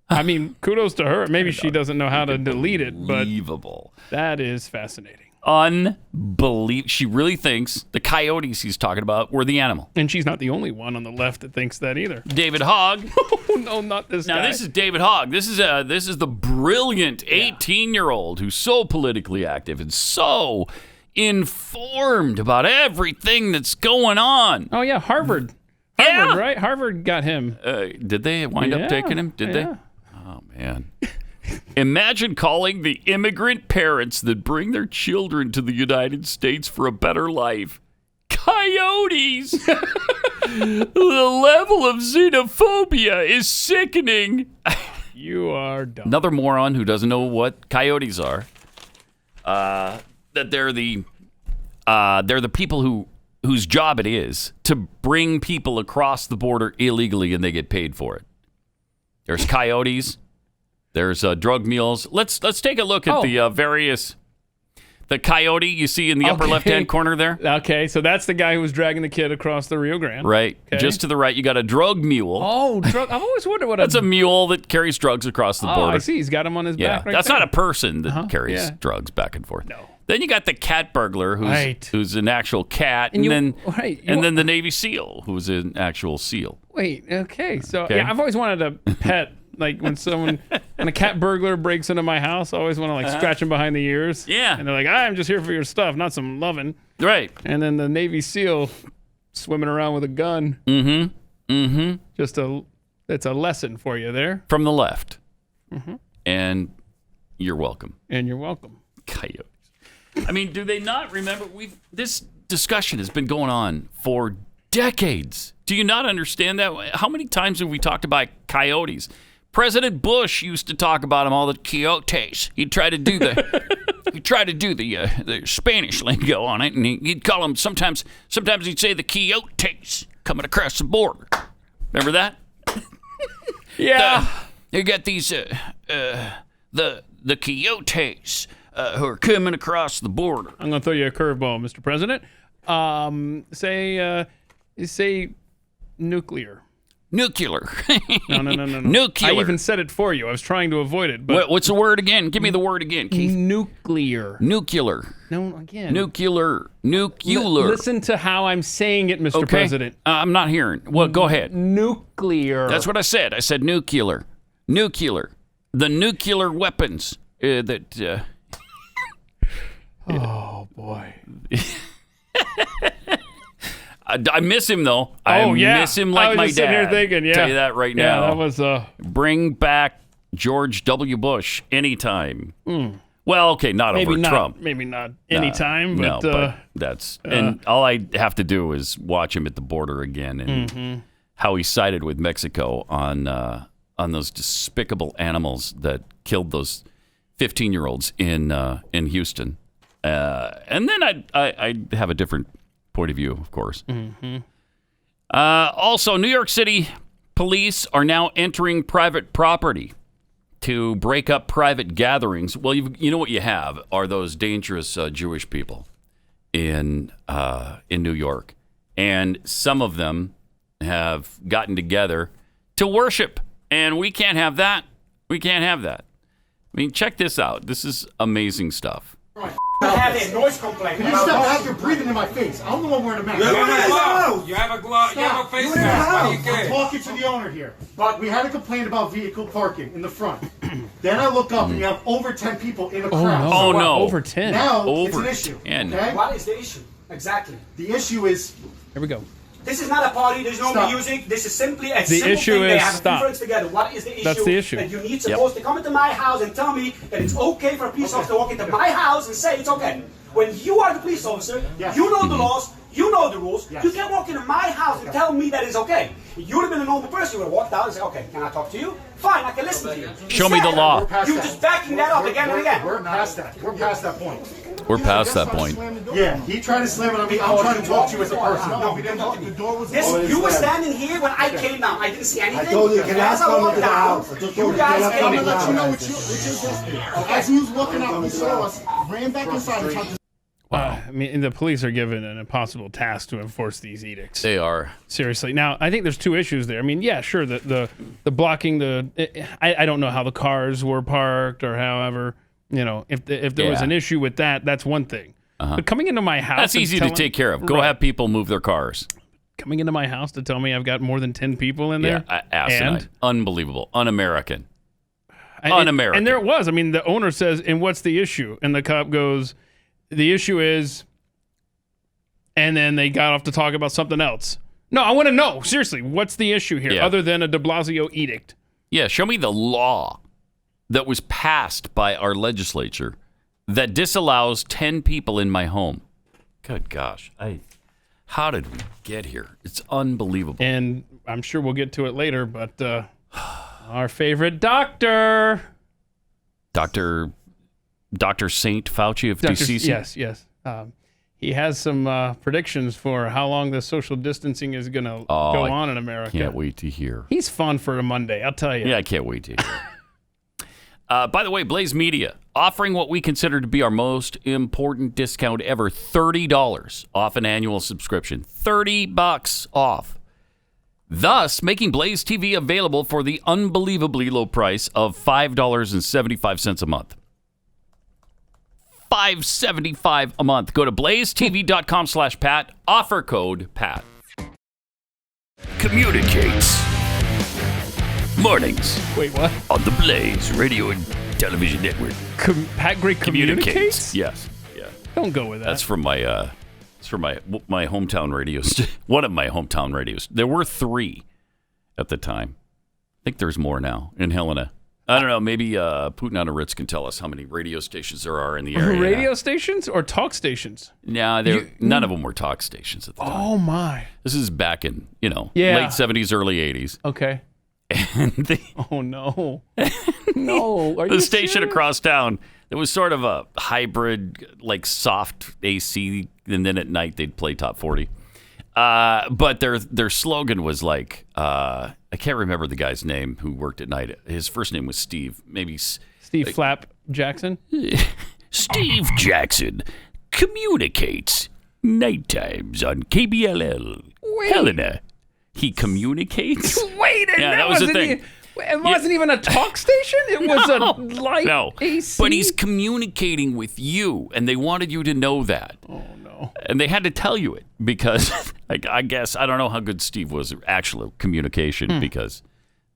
Speaker 3: I mean, kudos to her. Maybe she doesn't know how to delete it, but
Speaker 2: Unbelievable.
Speaker 3: that is fascinating.
Speaker 2: Unbelievable. She really thinks the coyotes he's talking about were the animal.
Speaker 3: And she's not the only one on the left that thinks that either.
Speaker 2: David Hogg.
Speaker 3: Oh, no, not this guy.
Speaker 2: Now, this is David Hogg. This is the brilliant 18-year-old who's so politically active and so informed about everything that's going on.
Speaker 3: Oh, yeah, Harvard. Harvard, right? Harvard got him.
Speaker 2: Did they wind up taking him? Did they? Oh, man. Imagine calling the immigrant parents that bring their children to the United States for a better life coyotes. The level of xenophobia is sickening.
Speaker 3: You are dumb.
Speaker 2: Another moron who doesn't know what coyotes are. That they're the people whose job it is to bring people across the border illegally, and they get paid for it. There's coyotes. There's drug mules. Let's take a look at the various. The coyote you see in the upper left-hand corner there.
Speaker 3: Okay, so that's the guy who was dragging the kid across the Rio Grande.
Speaker 2: Right.
Speaker 3: Okay.
Speaker 2: Just to the right, you got a drug mule.
Speaker 3: Oh, drug. I've always wondered what
Speaker 2: that's a mule that carries drugs across the border.
Speaker 3: I see. He's got him on his back right
Speaker 2: that's
Speaker 3: there.
Speaker 2: not a person that carries drugs back and forth.
Speaker 3: No.
Speaker 2: Then you got the cat burglar, who's an actual cat, and then the Navy SEAL, who's an actual SEAL.
Speaker 3: Wait, okay. So, yeah, I've always wanted a pet. Like when a cat burglar breaks into my house, I always want to scratch him behind the ears.
Speaker 2: Yeah.
Speaker 3: And they're like, I'm just here for your stuff, not some loving.
Speaker 2: Right.
Speaker 3: And then the Navy SEAL swimming around with a gun.
Speaker 2: Mm-hmm. Mm-hmm.
Speaker 3: It's a lesson for you there.
Speaker 2: From the left.
Speaker 3: Mm-hmm.
Speaker 2: And you're welcome.
Speaker 3: And you're welcome.
Speaker 2: Coyotes. I mean, do they not remember? This discussion has been going on for decades. Do you not understand that? How many times have we talked about coyotes? President Bush used to talk about them, all the coyotes. He'd try to do the Spanish lingo on it, and he'd call them sometimes he'd say the coyotes coming across the border. Remember that?
Speaker 3: Yeah.
Speaker 2: You got these the coyotes who are coming across the border.
Speaker 3: I'm going to throw you a curveball, Mr. President. Say nuclear.
Speaker 2: Nuclear.
Speaker 3: No.
Speaker 2: Nuclear.
Speaker 3: I even said it for you. I was trying to avoid it. But
Speaker 2: what's the word again? Give me the word again, Keith.
Speaker 3: Nuclear.
Speaker 2: Nuclear.
Speaker 3: No, again.
Speaker 2: Nuclear.
Speaker 3: Listen to how I'm saying it, Mr. President.
Speaker 2: I'm not hearing. Well, go ahead.
Speaker 3: Nuclear.
Speaker 2: That's what I said. I said nuclear. Nuclear. The nuclear weapons that...
Speaker 3: Oh, boy.
Speaker 2: I miss him, though. I miss him like my dad.
Speaker 3: I was just sitting here thinking,
Speaker 2: Tell you that right now.
Speaker 3: That was...
Speaker 2: Bring back George W. Bush anytime. Well, okay, not over Trump.
Speaker 3: Maybe not anytime, but...
Speaker 2: but that's... and all I have to do is watch him at the border again and how he sided with Mexico on those despicable animals that killed those 15-year-olds in Houston. And then I'd have a different point of view, of course.
Speaker 3: Mm-hmm.
Speaker 2: Also, New York City police are now entering private property to break up private gatherings. Well, you know what you have are those dangerous Jewish people in New York. And some of them have gotten together to worship. And we can't have that. We can't have that. I mean, check this out. This is amazing stuff.
Speaker 6: I have a noise complaint.
Speaker 9: Can you step back? You're breathing in my face. I'm the one wearing a mask.
Speaker 6: You have a glove. You have a face mask.
Speaker 9: I'm talking to the owner here. But we had a complaint about vehicle parking in the front. Then I look up and you have over 10 people in a crowd.
Speaker 2: Oh, no.
Speaker 3: Over 10.
Speaker 9: Now it's an issue. Okay?
Speaker 6: What is the issue? Exactly.
Speaker 9: The issue is...
Speaker 3: Here we go.
Speaker 6: This is not a party. There's no music. This is simply a
Speaker 3: the
Speaker 6: simple
Speaker 3: issue
Speaker 6: thing. They
Speaker 3: is
Speaker 6: have
Speaker 3: stop.
Speaker 6: friends together. What is the issue?
Speaker 3: That's the issue.
Speaker 6: That you need supposed to come into my house and tell me that it's okay for a police officer to walk into my house and say it's okay. When you are the police officer, you know the laws, you know the rules. You can't walk into my house and tell me that it's okay. You would have been a normal person. You would have walked out and said, okay, can I talk to you? Fine, I can listen to you.
Speaker 2: Show me the law.
Speaker 6: You're just backing that up again and again.
Speaker 9: We're past that. We're past that point.
Speaker 2: We're past that point.
Speaker 9: Yeah, he tried to slam it on me. I'm trying to talk to you as a person.
Speaker 6: No, we didn't talk to you. The door was you were standing here when I came down. I didn't see anything.
Speaker 9: I told you, can
Speaker 6: As I walked down, you guys came in.
Speaker 9: Let you know which is history. As he was walking out, he saw us, ran back inside and tried to...
Speaker 3: Wow. I mean, the police are given an impossible task to enforce these edicts.
Speaker 2: They are.
Speaker 3: Seriously. Now, I think there's two issues there. I mean, yeah, sure, the blocking I don't know how the cars were parked or however, if there was an issue with that, that's one thing. But coming into my house...
Speaker 2: That's easy to take care of. Go have people move their cars.
Speaker 3: Coming into my house to tell me I've got more than 10 people in there?
Speaker 2: Yeah, asinine. Unbelievable. Un-American. Un-American.
Speaker 3: And there it was. I mean, the owner says, and what's the issue? And the cop goes... The issue is, and then they got off to talk about something else. No, I want to know, seriously, what's the issue here other than a de Blasio edict?
Speaker 2: Yeah, show me the law that was passed by our legislature that disallows 10 people in my home. Good gosh. How did we get here? It's unbelievable.
Speaker 3: And I'm sure we'll get to it later, but our favorite doctor.
Speaker 2: Dr. Saint Fauci of DCC?
Speaker 3: Yes. He has some predictions for how long the social distancing is going to go on in America.
Speaker 2: Can't wait to hear.
Speaker 3: He's fun for a Monday, I'll tell you.
Speaker 2: Yeah, I can't wait to hear. By the way, Blaze Media, offering what we consider to be our most important discount ever, $30 off an annual subscription. $30 off. Thus, making Blaze TV available for the unbelievably low price of $5.75 a month. $5.75 a month. Go to blazetv.com/Pat. Offer code PAT. Communicates. Mornings.
Speaker 3: Wait, what?
Speaker 2: On the Blaze Radio and Television Network.
Speaker 3: Pat Gray communicates?
Speaker 2: Yes. Yeah.
Speaker 3: Don't go with that.
Speaker 2: That's from my my hometown radio one of my hometown radios. There were 3 at the time. I think there's more now in Helena. I don't know. Maybe Putin on a Ritz can tell us how many radio stations there are in the area.
Speaker 3: Radio stations or talk stations?
Speaker 2: No, none of them were talk stations at the time.
Speaker 3: Oh, my.
Speaker 2: This is back in, late 70s, early 80s.
Speaker 3: Okay.
Speaker 2: And
Speaker 3: oh, no. No. Are
Speaker 2: the
Speaker 3: you
Speaker 2: station
Speaker 3: serious?
Speaker 2: across town, it was sort of a hybrid, like soft AC, and then at night they'd play Top 40. But their slogan was like, I can't remember the guy's name who worked at night. His first name was Steve. Maybe
Speaker 3: Steve Flap Jackson?
Speaker 2: Steve Jackson communicates night times on KBLL. Helena. He communicates?
Speaker 3: Wait,
Speaker 2: that was the thing.
Speaker 3: It wasn't even a talk station? It was a light AC?
Speaker 2: But he's communicating with you, and they wanted you to know that.
Speaker 3: Oh, no.
Speaker 2: And they had to tell you it because, I guess, I don't know how good Steve was at actual communication because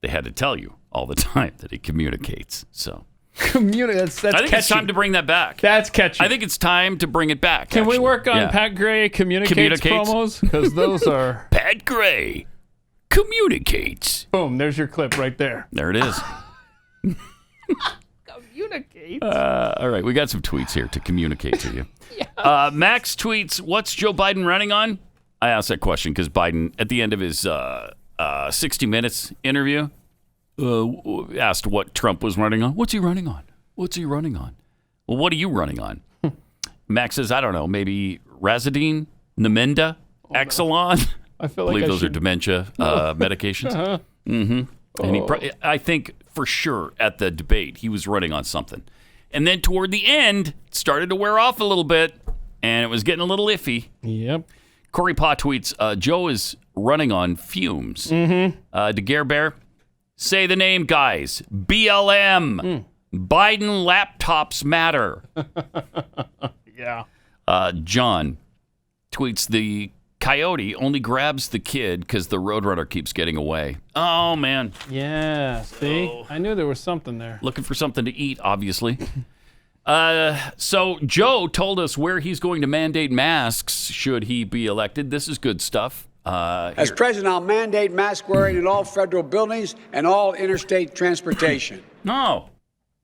Speaker 2: they had to tell you all the time that he communicates. So
Speaker 3: That's
Speaker 2: I think
Speaker 3: catchy.
Speaker 2: it's time to bring that back.
Speaker 3: That's catchy.
Speaker 2: I think it's time to bring it back.
Speaker 3: Can we
Speaker 2: actually.
Speaker 3: work on Pat Gray communicates promos? Because those are...
Speaker 2: Pat Gray communicates.
Speaker 3: Boom, there's your clip right there.
Speaker 2: There it is.
Speaker 3: Communicates.
Speaker 2: All right, we got some tweets here to communicate to you.
Speaker 3: Yes.
Speaker 2: Max tweets, what's Joe Biden running on? I asked that question because Biden, at the end of his 60 Minutes interview, asked what Trump was running on. What's he running on? What's he running on? Well, what are you running on? Max says, I don't know, maybe Razidine, Namenda, Exelon.
Speaker 3: I feel
Speaker 2: I
Speaker 3: like
Speaker 2: believe those are dementia medications.
Speaker 3: Uh-huh.
Speaker 2: Mm-hmm. And I think for sure at the debate he was running on something. And then toward the end, it started to wear off a little bit, and it was getting a little iffy.
Speaker 3: Yep.
Speaker 2: Corey Pa tweets, Joe is running on fumes.
Speaker 3: Mm-hmm.
Speaker 2: DeGare Bear, say the name, guys. BLM. Biden laptops matter.
Speaker 3: Yeah.
Speaker 2: John tweets, the coyote only grabs the kid because the roadrunner keeps getting away. Oh, man.
Speaker 3: Yeah, see? I knew there was something there.
Speaker 2: Looking for something to eat, obviously. So Joe told us where he's going to mandate masks should he be elected. This is good stuff.
Speaker 5: As president, I'll mandate mask wearing in all federal buildings and all interstate transportation.
Speaker 2: No.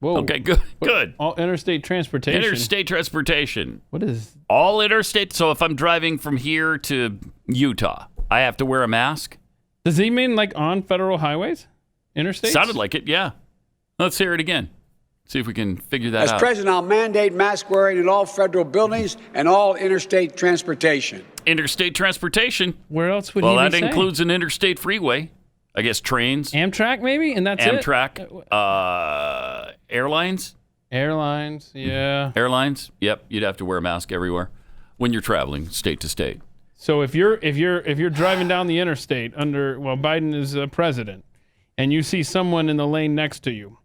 Speaker 3: Whoa.
Speaker 2: Okay, good.
Speaker 3: All interstate transportation.
Speaker 2: Interstate transportation.
Speaker 3: What is...
Speaker 2: All interstate. So if I'm driving from here to Utah, I have to wear a mask?
Speaker 3: Does he mean like on federal highways? Interstates?
Speaker 2: Sounded like it, yeah. Let's hear it again. See if we can figure that
Speaker 5: As
Speaker 2: out.
Speaker 5: president, I'll mandate mask wearing in all federal buildings and all interstate transportation.
Speaker 2: Interstate transportation.
Speaker 3: Where else would
Speaker 2: well,
Speaker 3: he even
Speaker 2: that
Speaker 3: say?
Speaker 2: includes an interstate freeway. I guess trains.
Speaker 3: Amtrak, maybe? And that's
Speaker 2: Amtrak.
Speaker 3: it?
Speaker 2: Airlines.
Speaker 3: Airlines, yeah.
Speaker 2: Airlines. Yep. You'd have to wear a mask everywhere when you're traveling state to state.
Speaker 3: So if you're driving down the interstate while Biden is president, and you see someone in the lane next to you,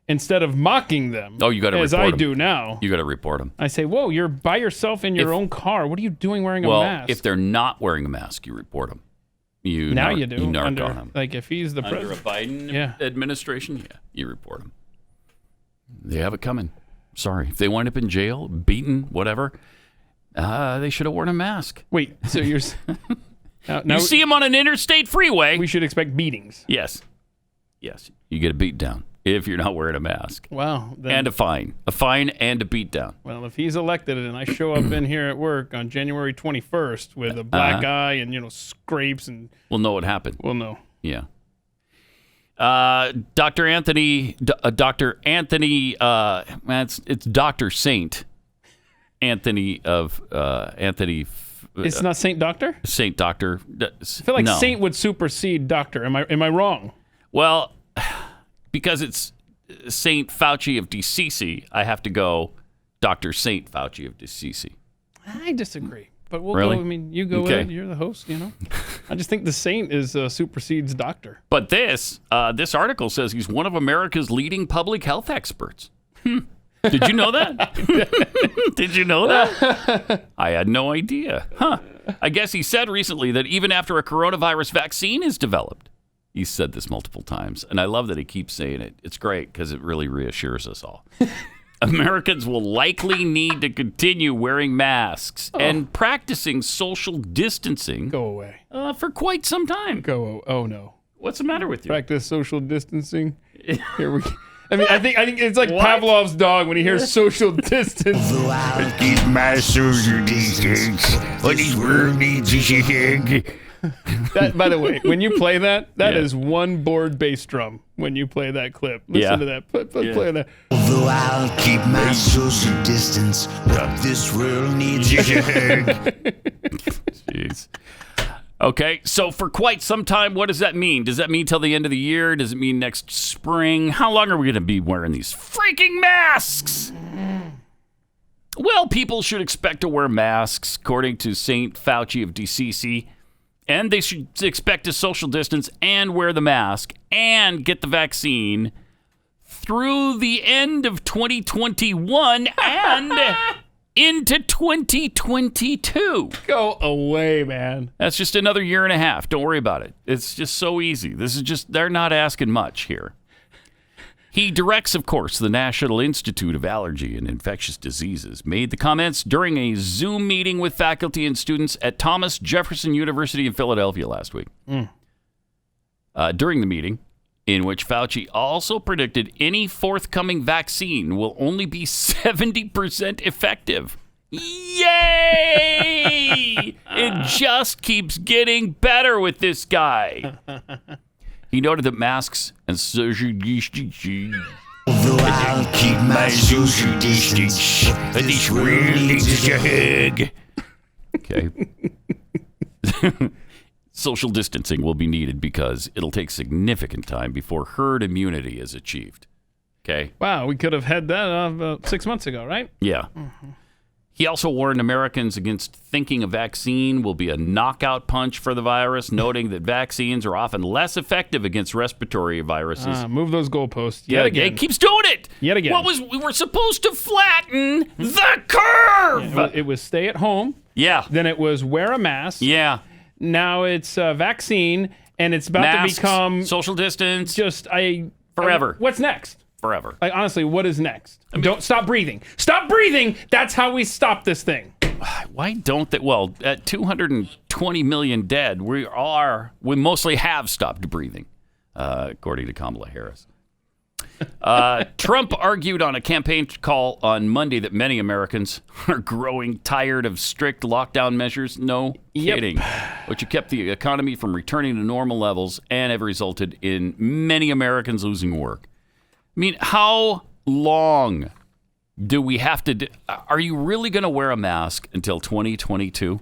Speaker 3: instead of mocking them,
Speaker 2: you got to
Speaker 3: as
Speaker 2: report
Speaker 3: I
Speaker 2: them.
Speaker 3: do now,
Speaker 2: You got to report them.
Speaker 3: I say, "Whoa, you're by yourself in your own car. What are you doing wearing a mask?"
Speaker 2: If they're not wearing a mask, you report them. You
Speaker 3: do.
Speaker 2: You narc on them.
Speaker 3: Like if he's the
Speaker 2: Under
Speaker 3: president,
Speaker 2: a Biden administration, you report them. They have it coming. Sorry. If they wind up in jail, beaten, whatever, they should have worn a mask.
Speaker 3: Wait, so you're...
Speaker 2: you see them on an interstate freeway.
Speaker 3: We should expect beatings.
Speaker 2: Yes. Yes. You get a beat down if you're not wearing a mask.
Speaker 3: Wow.
Speaker 2: And a fine. A fine and a beat down.
Speaker 3: Well, if he's elected and I show up in here at work on January 21st with a black eye and, scrapes and...
Speaker 2: We'll know what happened.
Speaker 3: We'll know.
Speaker 2: Yeah. Dr. Anthony, it's Dr. Saint Anthony of Anthony.
Speaker 3: It's not Saint Doctor?
Speaker 2: Saint Doctor.
Speaker 3: I feel like Saint would supersede Doctor. Am I wrong?
Speaker 2: Well, because it's Saint Fauci of DCC, I have to go Dr. Saint Fauci of DCC.
Speaker 3: I disagree. But we'll
Speaker 2: Really?
Speaker 3: go. I mean, you go with it. You're the host, I just think the Saint is supersedes Doctor.
Speaker 2: But this article says he's one of America's leading public health experts. Did you know that? Did you know that? I had no idea. I guess he said recently that even after a coronavirus vaccine is developed, he's said this multiple times, and I love that he keeps saying it. It's great because it really reassures us all. Americans will likely need to continue wearing masks and practicing social distancing.
Speaker 3: Go away.
Speaker 2: For quite some time.
Speaker 3: Oh no.
Speaker 2: What's the matter with you?
Speaker 3: Practice social distancing. Here we go. I think it's like Pavlov's dog when he hears social distance.
Speaker 4: Keep my social distance. What this world needs is a hug.
Speaker 3: That, by the way, when you play that is one board bass drum. When you play that clip, listen to that. Play that.
Speaker 4: Although I'll keep my social distance, what this world needs is a hug.
Speaker 2: Jeez. Okay, so for quite some time, what does that mean? Does that mean till the end of the year? Does it mean next spring? How long are we going to be wearing these freaking masks? Well, people should expect to wear masks, according to St. Fauci of DCC. And they should expect to social distance and wear the mask and get the vaccine through the end of 2021 and into 2022.
Speaker 3: Go away, man.
Speaker 2: That's just another year and a half. Don't worry about it. It's just so easy. They're not asking much here. He directs, of course, the National Institute of Allergy and Infectious Diseases, made the comments during a Zoom meeting with faculty and students at Thomas Jefferson University in Philadelphia last week. During the meeting, in which Fauci also predicted any forthcoming vaccine will only be 70% effective. Yay! It just keeps getting better with this guy. He noted that masks and social distancing.
Speaker 4: Although I'll keep my social distance, but this world needs a hug.
Speaker 2: Okay. Social distancing will be needed because it'll take significant time before herd immunity is achieved. Okay.
Speaker 3: Wow, we could have had that about 6 months ago, right?
Speaker 2: Yeah. He also warned Americans against thinking a vaccine will be a knockout punch for the virus, noting that vaccines are often less effective against respiratory viruses.
Speaker 3: Move those goalposts yet again.
Speaker 2: It keeps doing it.
Speaker 3: Yet again.
Speaker 2: We were supposed to flatten the curve.
Speaker 3: Yeah, it was stay at home.
Speaker 2: Yeah.
Speaker 3: Then it was wear a mask.
Speaker 2: Yeah.
Speaker 3: Now it's a vaccine, and it's about
Speaker 2: Masks,
Speaker 3: to become
Speaker 2: social distance.
Speaker 3: Forever. What's next?
Speaker 2: Forever.
Speaker 3: Like, honestly, what is next? Don't stop breathing. Stop breathing. That's how we stop this thing.
Speaker 2: Why don't they? Well, at 220 million dead, we mostly have stopped breathing, according to Kamala Harris. Trump argued on a campaign call on Monday that many Americans are growing tired of strict lockdown measures. No kidding. Which have kept the economy from returning to normal levels and have resulted in many Americans losing work. I mean, how long do we have to are you really going to wear a mask until 2022?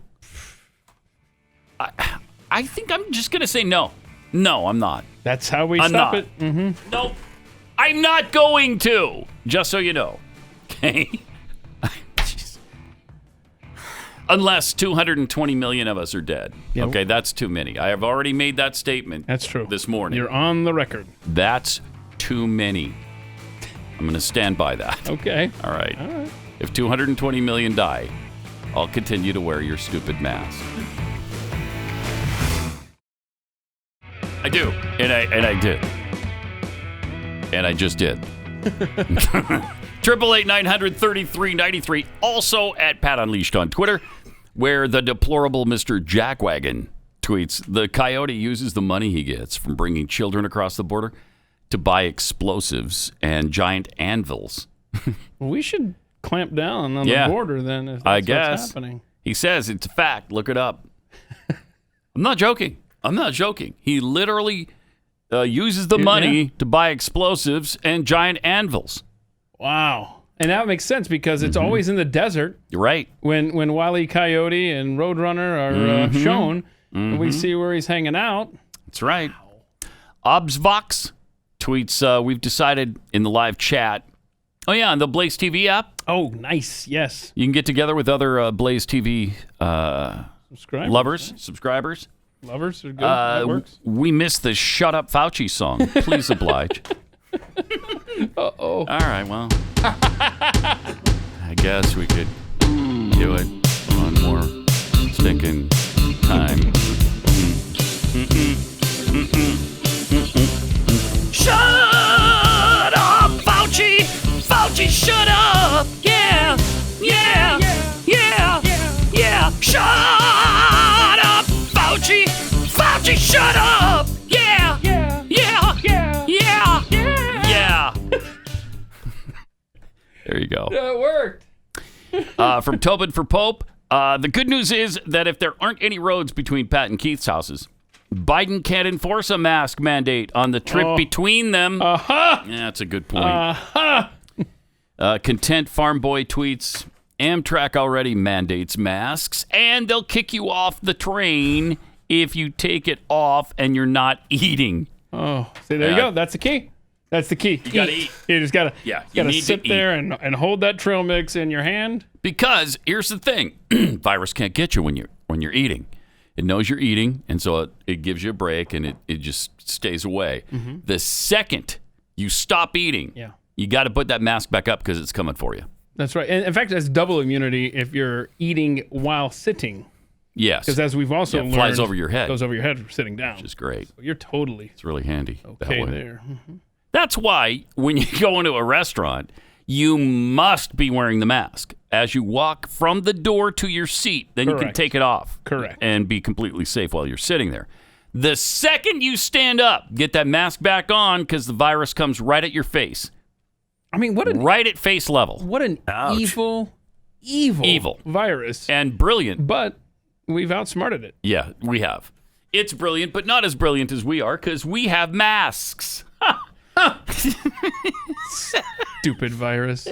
Speaker 2: I think I'm just going to say no. No, I'm not.
Speaker 3: That's how we
Speaker 2: I'm
Speaker 3: stop
Speaker 2: not.
Speaker 3: it. Mm-hmm.
Speaker 2: Nope. I'm not going to. Just so you know. Okay? Unless 220 million of us are dead.
Speaker 3: Yep.
Speaker 2: Okay, that's too many. I have already made that statement.
Speaker 3: That's true.
Speaker 2: This morning.
Speaker 3: You're on the record.
Speaker 2: That's too many. I'm going to stand by that.
Speaker 3: Okay.
Speaker 2: All right. If 220 million die, I'll continue to wear your stupid mask. I do. And I did. And I just did. 888-900-3393. Also at Pat Unleashed on Twitter, where the deplorable Mr. Jackwagon tweets, the Coyote uses the money he gets from bringing children across the border to buy explosives and giant anvils.
Speaker 3: Well, we should clamp down on the border then if that's
Speaker 2: I guess.
Speaker 3: what's happening.
Speaker 2: He says it's a fact. Look it up. I'm not joking. He literally uses the money to buy explosives and giant anvils.
Speaker 3: Wow. And that makes sense because it's always in the desert.
Speaker 2: Right.
Speaker 3: When Wile E. Coyote and Roadrunner are shown, and we see where he's hanging out.
Speaker 2: That's right. Obsvox tweets, we've decided in the live chat. Oh, yeah, on the Blaze TV app.
Speaker 3: Oh, nice. Yes.
Speaker 2: You can get together with other Blaze TV subscribers.
Speaker 3: Lovers are good. That works.
Speaker 2: We missed the Shut Up Fauci song. Please oblige.
Speaker 3: Uh-oh.
Speaker 2: All right, well, I guess we could do it one more stinking time. Shut up, Fauci! Fauci, shut up! Yeah! Yeah! Yeah! Yeah! Shut up, Fauci! Fauci, shut up! Yeah! Yeah! Yeah! Yeah! Yeah! There you go.
Speaker 3: It worked.
Speaker 2: From Tobin for Pope, the good news is that if there aren't any roads between Pat and Keith's houses, Biden can't enforce a mask mandate on the trip between them. Yeah, that's a good point. Content Farm Boy tweets, Amtrak already mandates masks, and they'll kick you off the train if you take it off and you're not eating.
Speaker 3: Oh, see, there you go. That's the key. That's the key.
Speaker 2: You gotta eat.
Speaker 3: You just gotta,
Speaker 2: you
Speaker 3: gotta
Speaker 2: need
Speaker 3: sit
Speaker 2: to
Speaker 3: there
Speaker 2: eat.
Speaker 3: and hold that trail mix in your hand.
Speaker 2: Because here's the thing, virus can't get you when you're eating. It knows you're eating, and so it gives you a break, and it just stays away.
Speaker 3: Mm-hmm.
Speaker 2: The second you stop eating, you got to put that mask back up because it's coming for you.
Speaker 3: That's right. And in fact, that's double immunity if you're eating while sitting.
Speaker 2: Yes.
Speaker 3: Because as we've also learned,
Speaker 2: flies over your head.
Speaker 3: Goes over your head sitting down.
Speaker 2: Which is great.
Speaker 3: So you're totally.
Speaker 2: It's really handy.
Speaker 3: Okay
Speaker 2: that way.
Speaker 3: there. Mm-hmm.
Speaker 2: That's why when you go into a restaurant, you must be wearing the mask as you walk from the door to your seat. Then you can take it off.
Speaker 3: Correct.
Speaker 2: And be completely safe while you're sitting there. The second you stand up, get that mask back on because the virus comes right at your face.
Speaker 3: I mean,
Speaker 2: right at face level.
Speaker 3: What an evil virus.
Speaker 2: And brilliant.
Speaker 3: But we've outsmarted it.
Speaker 2: Yeah, we have. It's brilliant, but not as brilliant as we are because we have masks.
Speaker 3: Stupid virus.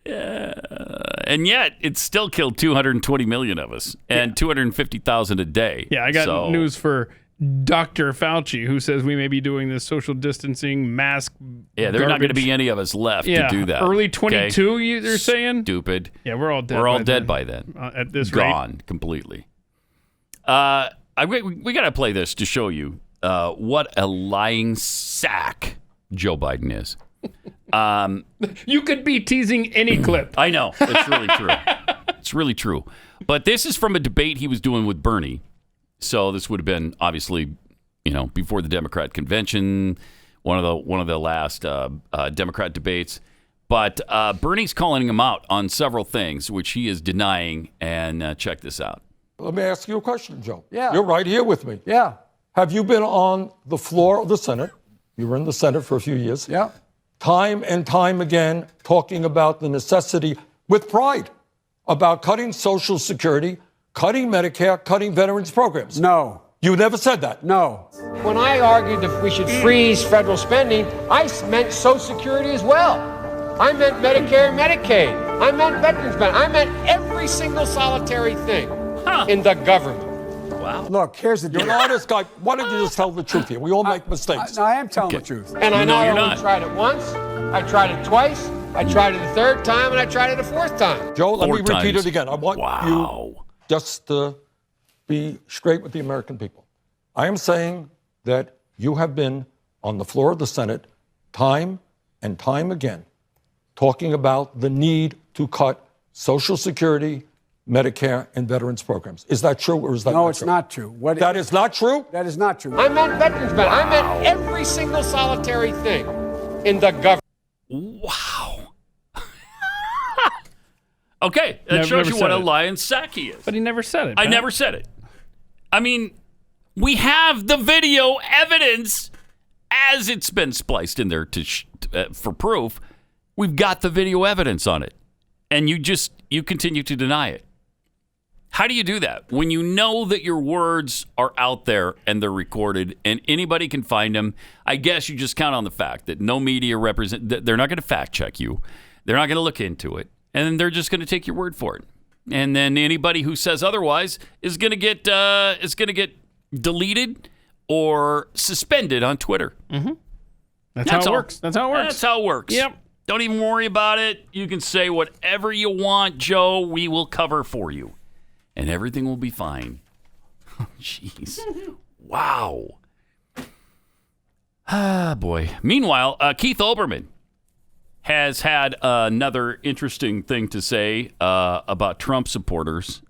Speaker 2: And yet, it still killed 220 million of us and 250,000 a day.
Speaker 3: Yeah, I got news for Dr. Fauci, who says we may be doing this social distancing mask.
Speaker 2: Yeah, there are not going to be any of us left to do that.
Speaker 3: Early 22,
Speaker 2: okay?
Speaker 3: You're saying?
Speaker 2: Stupid.
Speaker 3: Yeah, we're all dead.
Speaker 2: We're all dead by then.
Speaker 3: At this
Speaker 2: Gone
Speaker 3: rate.
Speaker 2: completely. We got to play this to show you what a lying sack Joe Biden is.
Speaker 3: You could be teasing any clip.
Speaker 2: I know. It's really true. It's really true. But this is from a debate he was doing with Bernie. So this would have been obviously, before the Democrat convention, one of the last Democrat debates. But Bernie's calling him out on several things, which he is denying. And check this out.
Speaker 7: Let me ask you a question, Joe.
Speaker 8: Yeah.
Speaker 7: You're right here with me.
Speaker 8: Yeah.
Speaker 7: Have you been on the floor of the Senate? You were in the Senate for a few years.
Speaker 8: Yeah.
Speaker 7: Time and time again, talking about the necessity, with pride, about cutting Social Security, cutting Medicare, cutting veterans programs.
Speaker 8: No.
Speaker 7: You never said that.
Speaker 5: No.
Speaker 8: When I argued that we should freeze federal spending, I meant Social Security as well. I meant Medicare and Medicaid. I meant veterans benefits. I meant every single solitary thing in the government.
Speaker 2: Wow.
Speaker 5: Look, here's the deal.
Speaker 7: You're an honest guy. Why don't you just tell the truth here? We all make mistakes.
Speaker 5: I am telling the truth.
Speaker 8: And I not only tried it once, I tried it twice, I tried it a third time, and I tried it a fourth time.
Speaker 7: Joe, let me
Speaker 2: Four
Speaker 7: repeat
Speaker 2: times.
Speaker 7: it again. I want you just to be straight with the American people. I am saying that you have been on the floor of the Senate time and time again talking about the need to cut Social Security, Medicare, and veterans programs. Is that true or is that not true?
Speaker 5: No, it's not true.
Speaker 7: That is not true?
Speaker 5: That is not true.
Speaker 8: I meant veterans benefits. I meant every single solitary thing in the government.
Speaker 2: Wow. Okay, that
Speaker 3: Never
Speaker 2: shows you what
Speaker 3: said
Speaker 2: a
Speaker 3: it.
Speaker 2: lying sack he is.
Speaker 3: But he never said it.
Speaker 2: I
Speaker 3: Pat.
Speaker 2: never said it. I mean, we have the video evidence as it's been spliced in there for proof. We've got the video evidence on it. And you continue to deny it. How do you do that? When you know that your words are out there and they're recorded and anybody can find them, I guess you just count on the fact that no media they're not going to fact check you. They're not going to look into it. And then they're just going to take your word for it. And then anybody who says otherwise is going to get deleted or suspended on Twitter.
Speaker 3: Mm-hmm. That's how it works. That's how it works.
Speaker 2: That's how it works.
Speaker 3: Yep.
Speaker 2: Don't even worry about it. You can say whatever you want, Joe. We will cover for you. And everything will be fine. Jeez. Wow. Ah, boy. Meanwhile, Keith Olbermann has had another interesting thing to say about Trump supporters.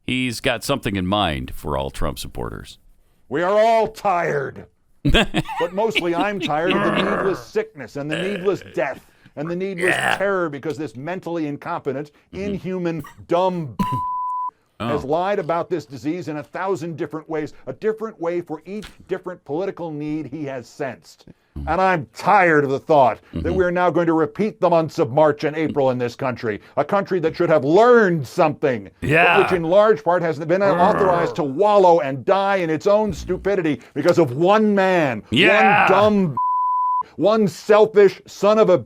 Speaker 2: He's got something in mind for all Trump supporters.
Speaker 10: We are all tired. But mostly I'm tired of the needless sickness and the needless death and the needless terror because this mentally incompetent, inhuman, dumb has lied about this disease in 1,000 different ways, a different way for each different political need he has sensed. And I'm tired of the thought that we're now going to repeat the months of March and April in this country, a country that should have learned something, but which in large part has been authorized to wallow and die in its own stupidity because of one man, one dumb, one selfish son of a,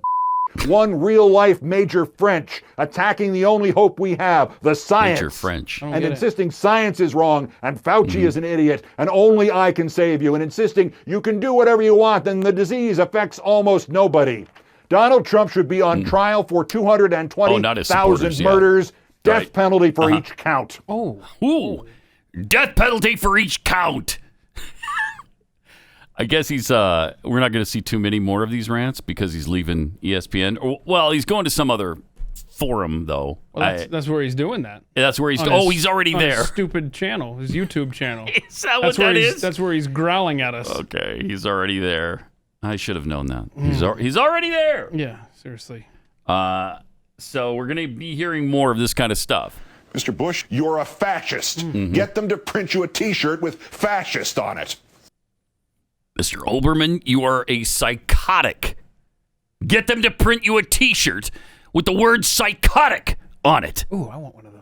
Speaker 10: one real-life Major French attacking the only hope we have, the science.
Speaker 2: Major French.
Speaker 10: And insisting science is wrong and Fauci is an idiot and only I can save you, and insisting you can do whatever you want and the disease affects almost nobody. Donald Trump should be on trial for 220,000 murders, death penalty for each count.
Speaker 2: Ooh, death penalty for each count. I guess we're not going to see too many more of these rants because he's leaving ESPN. Well, he's going to some other forum, though.
Speaker 3: Well, that's where he's doing that.
Speaker 2: That's where he's he's already there.
Speaker 3: His stupid channel, his YouTube channel.
Speaker 2: Is that what that is?
Speaker 3: That's where he's growling at us.
Speaker 2: Okay, he's already there. I should have known that. He's already there.
Speaker 3: Yeah, seriously.
Speaker 2: So we're going to be hearing more of this kind of stuff.
Speaker 10: Mr. Bush, you're a fascist. Get them to print you a T-shirt with fascist on it.
Speaker 2: Mr. Olbermann, you are a psychotic. Get them to print you a T-shirt with the word psychotic on it.
Speaker 3: Ooh, I want one of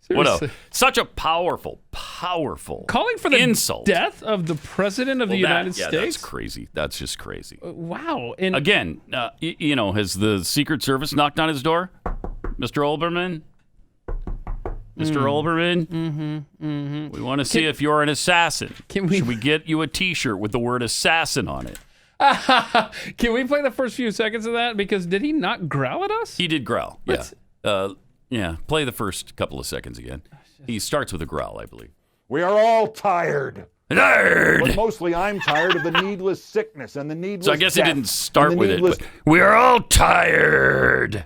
Speaker 3: those.
Speaker 2: Such a powerful
Speaker 3: calling for the
Speaker 2: insult.
Speaker 3: Death of the President of the United States?
Speaker 2: That's crazy. That's just crazy.
Speaker 3: Wow.
Speaker 2: And again, has the Secret Service knocked on his door? Mr. Olbermann? Mr. Olbermann, we want to see if you're an assassin. Should we get you a T-shirt with the word assassin on it?
Speaker 3: Can we play the first few seconds of that? Because did he not growl at us?
Speaker 2: He did growl, yeah. Play the first couple of seconds again. He starts with a growl, I believe.
Speaker 10: We are all tired.
Speaker 2: Nerd!
Speaker 10: But mostly I'm tired of the needless sickness and the needless
Speaker 2: So I guess he
Speaker 10: death
Speaker 2: didn't start
Speaker 10: and the
Speaker 2: with
Speaker 10: needless...
Speaker 2: it, but we are all tired.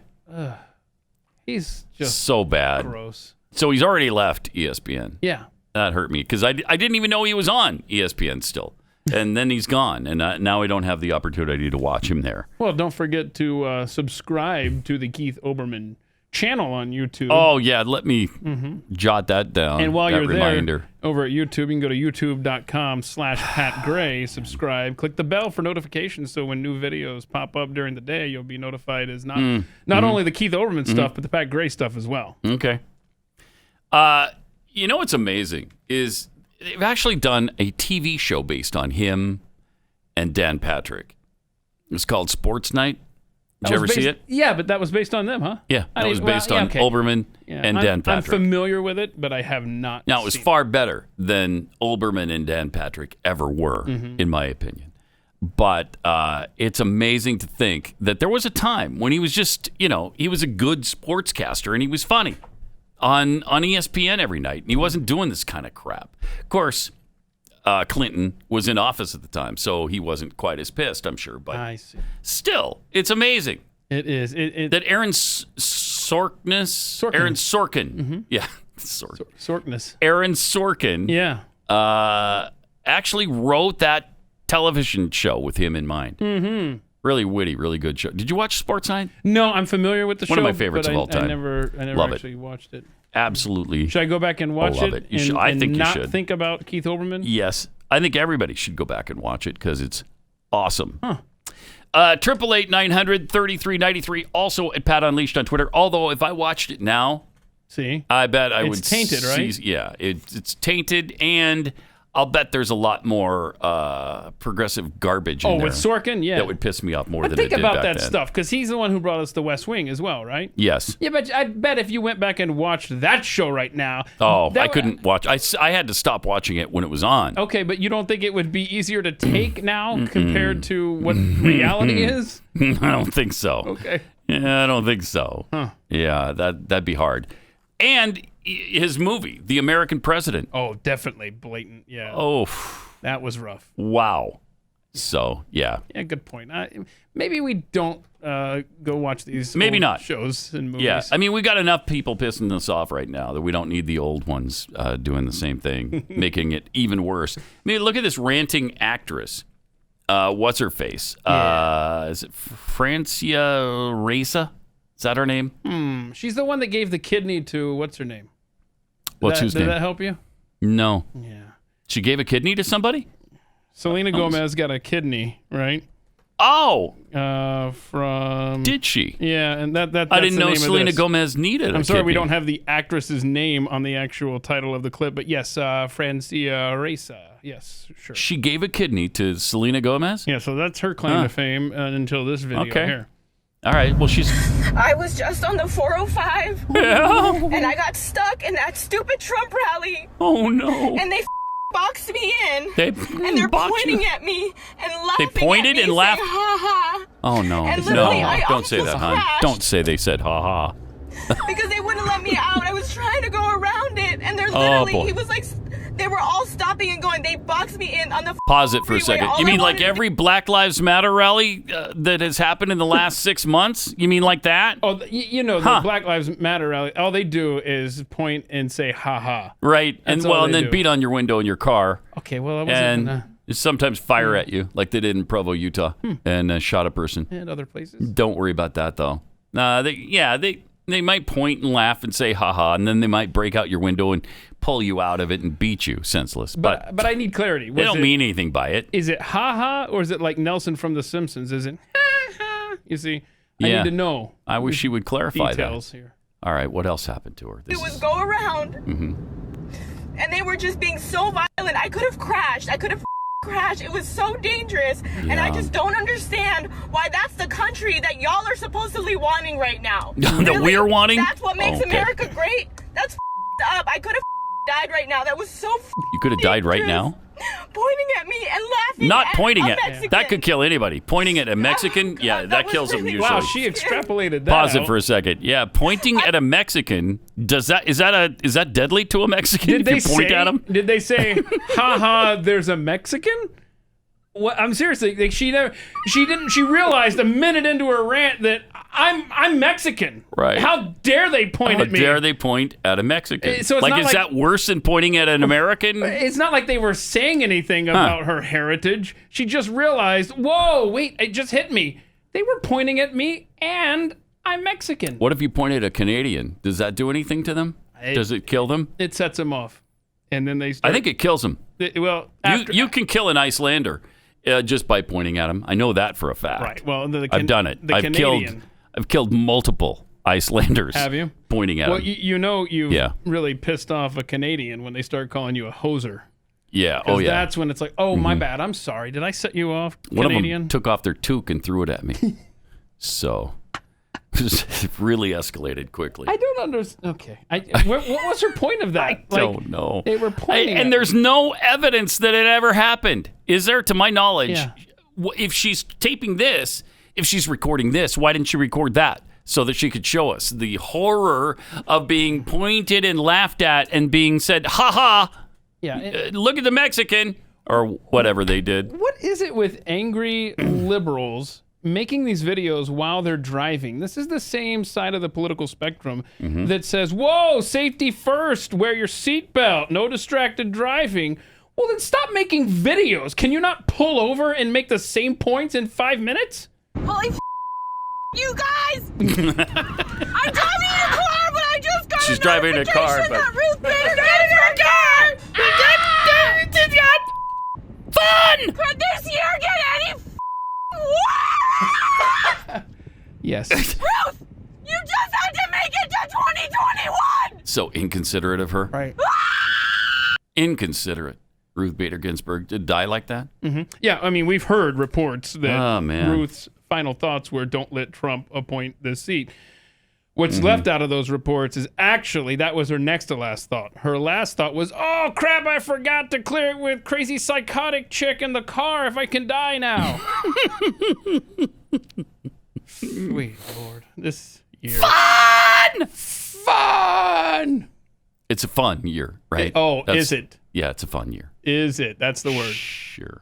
Speaker 3: He's just
Speaker 2: so bad.
Speaker 3: Gross.
Speaker 2: So he's already left ESPN.
Speaker 3: Yeah.
Speaker 2: That hurt me because I didn't even know he was on ESPN still. And then he's gone. And now I don't have the opportunity to watch him there.
Speaker 3: Well, don't forget to subscribe to the Keith Olbermann channel on YouTube.
Speaker 2: Oh, yeah. Let me jot that down.
Speaker 3: And while you're
Speaker 2: reminder.
Speaker 3: there over at YouTube, you can go to youtube.com/Pat Gray, subscribe, click the bell for notifications so when new videos pop up during the day, you'll be notified as not only the Keith Olbermann stuff, but the Pat Gray stuff as well.
Speaker 2: Okay. You know what's amazing is they've actually done a TV show based on him and Dan Patrick. It's called Sports Night. Did you ever see it?
Speaker 3: Yeah, but that was based on them, huh?
Speaker 2: Yeah, that was based on Olbermann and Dan Patrick.
Speaker 3: I'm familiar with it, but I have not.
Speaker 2: Now, it was far better than Olbermann and Dan Patrick ever were, in my opinion. But it's amazing to think that there was a time when he was just, he was a good sportscaster and he was funny on ESPN every night. And he wasn't doing this kind of crap. Of course, Clinton was in office at the time, so he wasn't quite as pissed, I'm sure. But
Speaker 3: I see.
Speaker 2: Still, it's amazing.
Speaker 3: It is.
Speaker 2: That Aaron Sorkin. Yeah.
Speaker 3: Sorkness.
Speaker 2: Aaron Sorkin.
Speaker 3: Yeah.
Speaker 2: Actually wrote that television show with him in mind. Mm-hmm. Really witty, really good show. Did you watch Sports Night?
Speaker 3: No, I'm familiar with the show.
Speaker 2: One of my favorites of all time.
Speaker 3: I never
Speaker 2: Love
Speaker 3: actually watched it.
Speaker 2: Absolutely.
Speaker 3: Should I go back and watch
Speaker 2: love
Speaker 3: it?
Speaker 2: I think you should.
Speaker 3: Not think about Keith Olbermann?
Speaker 2: Yes. I think everybody should go back and watch it because it's awesome. 888-900-3393. Also at Pat Unleashed on Twitter. Although if I watched it now, I bet I would.
Speaker 3: It's tainted, right?
Speaker 2: Yeah, it's tainted, and I'll bet there's a lot more progressive garbage in there.
Speaker 3: Oh, with Sorkin? Yeah.
Speaker 2: That would piss me off more than it
Speaker 3: think
Speaker 2: did
Speaker 3: about
Speaker 2: back
Speaker 3: that
Speaker 2: then.
Speaker 3: stuff, because he's the one who brought us The West Wing as well, right?
Speaker 2: Yes.
Speaker 3: Yeah, but I bet if you went back and watched that show right now...
Speaker 2: Oh, I couldn't watch. I had to stop watching it when it was on.
Speaker 3: Okay, but you don't think it would be easier to take now compared to what reality is?
Speaker 2: I don't think so.
Speaker 3: Okay.
Speaker 2: Yeah, I don't think so.
Speaker 3: Huh.
Speaker 2: Yeah, that'd be hard. And his movie, The American President.
Speaker 3: Oh, definitely blatant. Yeah.
Speaker 2: Oh,
Speaker 3: that was rough.
Speaker 2: Wow. So, yeah.
Speaker 3: Yeah, good point. Maybe we don't go watch these
Speaker 2: Maybe
Speaker 3: old
Speaker 2: not.
Speaker 3: shows and movies.
Speaker 2: Yeah, I mean, we got enough people pissing us off right now that we don't need the old ones doing the same thing, making it even worse. I mean, look at this ranting actress. What's her face? Is it Francia Raisa? Is that her name?
Speaker 3: She's the one that gave the kidney to, what's her name?
Speaker 2: Whose name?
Speaker 3: Did that help you?
Speaker 2: No.
Speaker 3: Yeah.
Speaker 2: She gave a kidney to somebody?
Speaker 3: Selena Gomez got a kidney, right?
Speaker 2: Oh.
Speaker 3: From...
Speaker 2: Did she?
Speaker 3: Yeah, and that's
Speaker 2: I didn't
Speaker 3: the
Speaker 2: know
Speaker 3: name of
Speaker 2: Selena
Speaker 3: this.
Speaker 2: Gomez needed
Speaker 3: I'm
Speaker 2: a
Speaker 3: sorry
Speaker 2: kidney.
Speaker 3: we don't have the actress's name on the actual title of the clip, but yes, Francia Raisa. Yes, sure.
Speaker 2: She gave a kidney to Selena Gomez?
Speaker 3: Yeah, so that's her claim to fame until this video here.
Speaker 2: All right, well, she's...
Speaker 11: I was just on the 405, and I got stuck in that stupid Trump rally.
Speaker 2: Oh, no.
Speaker 11: And they boxed me in, and they're
Speaker 2: boxed
Speaker 11: pointing
Speaker 2: you?
Speaker 11: at me and laughing
Speaker 2: They pointed
Speaker 11: at me
Speaker 2: and laughed?
Speaker 11: saying, ha ha,
Speaker 2: Oh, no.
Speaker 11: And
Speaker 2: No,
Speaker 11: literally, I
Speaker 2: don't say
Speaker 11: almost
Speaker 2: that, hon.
Speaker 11: crashed.
Speaker 2: Don't say they said ha-ha.
Speaker 11: because they wouldn't let me out. I was trying to go around it, and they're
Speaker 2: Oh,
Speaker 11: literally,
Speaker 2: boy.
Speaker 11: he was like, they were all stopping and going, they boxed me in on the
Speaker 2: Pause it for a
Speaker 11: freeway.
Speaker 2: second.
Speaker 11: All
Speaker 2: You
Speaker 11: I
Speaker 2: mean like
Speaker 11: wanted to
Speaker 2: every Black Lives Matter rally that has happened in the last 6 months? You mean like that?
Speaker 3: Oh, you know, the Black Lives Matter rally, all they do is point and say, ha-ha.
Speaker 2: Right.
Speaker 3: That's
Speaker 2: And
Speaker 3: all
Speaker 2: then
Speaker 3: they do.
Speaker 2: beat on your window in your car.
Speaker 3: Okay, well, I wasn't
Speaker 2: And
Speaker 3: gonna...
Speaker 2: sometimes fire at you, like they did in Provo, Utah, and shot a person.
Speaker 3: And other places.
Speaker 2: Don't worry about that, though. They might point and laugh and say ha-ha, and then they might break out your window and pull you out of it and beat you senseless. But
Speaker 3: But I need clarity.
Speaker 2: they don't mean anything by it.
Speaker 3: Is it ha-ha, or is it like Nelson from The Simpsons? Is it ha-ha? You see, I need to know.
Speaker 2: I wish she would clarify
Speaker 3: details
Speaker 2: that.
Speaker 3: here.
Speaker 2: All right, what else happened to her?
Speaker 11: It was go around, and they were just being so violent. I could have crashed. I could have crashed. It was so dangerous, and I just don't understand why that's the country that y'all are supposedly wanting right now.
Speaker 2: That we're wanting?
Speaker 11: That's what makes
Speaker 2: Okay.
Speaker 11: America great. That's up. I could have died right now. That was so
Speaker 2: You could have died right now?
Speaker 11: pointing at me and laughing.
Speaker 2: Not pointing
Speaker 11: a
Speaker 2: at
Speaker 11: Mexican.
Speaker 2: that could kill anybody. Pointing at a Mexican, that kills them usually.
Speaker 3: Wow, she extrapolated that.
Speaker 2: Pause it
Speaker 3: out.
Speaker 2: for a second. Yeah, pointing at a Mexican is that deadly to a Mexican?
Speaker 3: Did
Speaker 2: if you point at him?
Speaker 3: Did they say, ha-ha, there's a Mexican? What, I'm seriously, like she realized a minute into her rant that I'm Mexican.
Speaker 2: Right.
Speaker 3: How dare they point
Speaker 2: How
Speaker 3: at me?
Speaker 2: dare they point at a Mexican?
Speaker 3: So it's
Speaker 2: like,
Speaker 3: not
Speaker 2: is
Speaker 3: like-
Speaker 2: that worse than pointing at an American?
Speaker 3: It's not like they were saying anything about her heritage. She just realized, whoa, wait, it just hit me. They were pointing at me and I'm Mexican.
Speaker 2: What if you point at a Canadian? Does that do anything to them? Does it kill them?
Speaker 3: It sets them off. And then they start...
Speaker 2: I think it kills them.
Speaker 3: Well,
Speaker 2: You can kill an Icelander just by pointing at him. I know that for a fact.
Speaker 3: Right. Well,
Speaker 2: I've done it.
Speaker 3: The Canadian.
Speaker 2: I've killed multiple Icelanders.
Speaker 3: Have you?
Speaker 2: Pointing at
Speaker 3: Well,
Speaker 2: him.
Speaker 3: you've really pissed off a Canadian when they start calling you a hoser.
Speaker 2: Yeah.
Speaker 3: 'Cause
Speaker 2: Oh, yeah.
Speaker 3: That's when it's like, oh, my bad. I'm sorry. Did I set you off,
Speaker 2: One
Speaker 3: Canadian?
Speaker 2: of them took off their toque and threw it at me. So it really escalated quickly.
Speaker 3: I don't understand. Okay. What was her point of that?
Speaker 2: I don't know.
Speaker 3: They were pointing at
Speaker 2: and there's no evidence that it ever happened. Is there, to my knowledge?
Speaker 3: Yeah.
Speaker 2: If she's taping this, if she's recording this, why didn't she record that so that she could show us the horror of being pointed and laughed at and being said, ha ha,
Speaker 3: Yeah.
Speaker 2: look at the Mexican, or whatever they did.
Speaker 3: What is it with angry liberals making these videos while they're driving? This is the same side of the political spectrum that says, whoa, safety first, wear your seatbelt, no distracted driving. Well, then stop making videos. Can you not pull over and make the same points in 5 minutes?
Speaker 11: Holy you guys! I'm driving in a car, but I just got
Speaker 2: She's driving in a car,
Speaker 11: notification
Speaker 2: but-
Speaker 11: that Ruth Bader gets her car!
Speaker 2: Fun!
Speaker 11: Could this year get any
Speaker 3: Yes.
Speaker 11: Ruth, you just had to make it to 2021!
Speaker 2: So inconsiderate of her.
Speaker 3: Right.
Speaker 2: Inconsiderate. Ruth Bader Ginsburg did die like that?
Speaker 3: Yeah, I mean, we've heard reports that
Speaker 2: Oh, man.
Speaker 3: Ruth's final thoughts were, don't let Trump appoint this seat. What's left out of those reports is actually, that was her next to last thought. Her last thought was, oh, crap, I forgot to clear it with crazy psychotic chick in the car if I can die now. Sweet Lord. This year. Fun!
Speaker 2: It's a fun year, right?
Speaker 3: Is it?
Speaker 2: Yeah, it's a fun year.
Speaker 3: Is it? That's the word.
Speaker 2: Sure.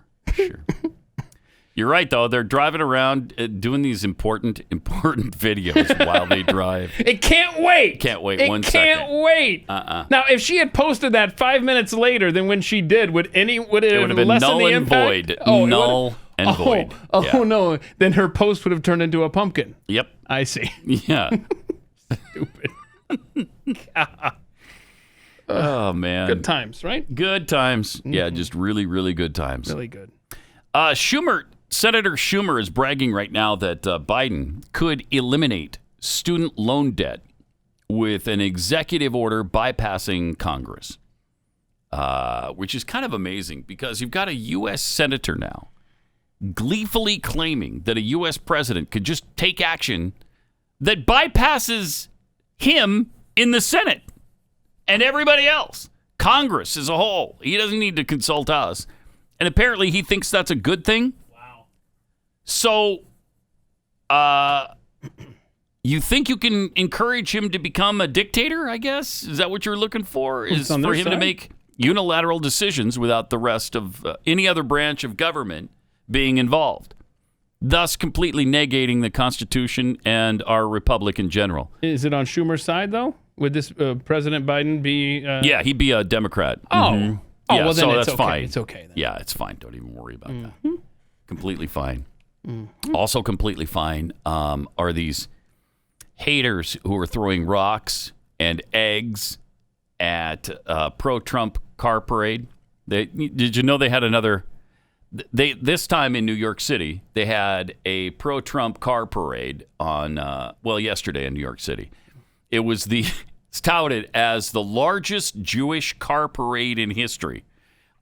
Speaker 2: You're right, though. They're driving around doing these important videos while they drive.
Speaker 3: It can't wait.
Speaker 2: Can't wait
Speaker 3: It
Speaker 2: 1 second.
Speaker 3: can't wait. Now, if she had posted that 5 minutes later than when she did, would it
Speaker 2: would have been
Speaker 3: lessen
Speaker 2: null
Speaker 3: the
Speaker 2: and
Speaker 3: impact?
Speaker 2: void.
Speaker 3: Oh, it
Speaker 2: Null and void.
Speaker 3: Oh
Speaker 2: Yeah.
Speaker 3: no! Then her post would have turned into a pumpkin.
Speaker 2: Yep.
Speaker 3: I see.
Speaker 2: Yeah.
Speaker 3: Stupid.
Speaker 2: Oh, man.
Speaker 3: Good times, right?
Speaker 2: Good times. Yeah, just really, really good times.
Speaker 3: Really good.
Speaker 2: Senator Schumer is bragging right now that Biden could eliminate student loan debt with an executive order bypassing Congress, which is kind of amazing because you've got a U.S. senator now gleefully claiming that a U.S. president could just take action that bypasses him in the Senate and everybody else, Congress as a whole. He doesn't need to consult us. And apparently he thinks that's a good thing. Wow. So, you think you can encourage him to become a dictator, I guess? Is that what you're looking for? Is
Speaker 3: on
Speaker 2: for
Speaker 3: their
Speaker 2: him to
Speaker 3: side.
Speaker 2: make unilateral decisions without the rest of any other branch of government being involved, thus completely negating the Constitution and our republic in general.
Speaker 3: Is it on Schumer's side though? Would this President Biden be?
Speaker 2: Yeah, he'd be a Democrat.
Speaker 3: Oh.
Speaker 2: Mhm.
Speaker 3: Oh,
Speaker 2: Yeah,
Speaker 3: well, then
Speaker 2: so
Speaker 3: it's
Speaker 2: that's
Speaker 3: okay.
Speaker 2: fine.
Speaker 3: It's okay then.
Speaker 2: Yeah, it's fine. Don't even worry about that. Completely fine. Also completely fine are these haters who are throwing rocks and eggs at pro-Trump car parade. Did you know they had another? This time in New York City, they had a pro-Trump car parade on yesterday in New York City. It was it's touted as the largest Jewish car parade in history.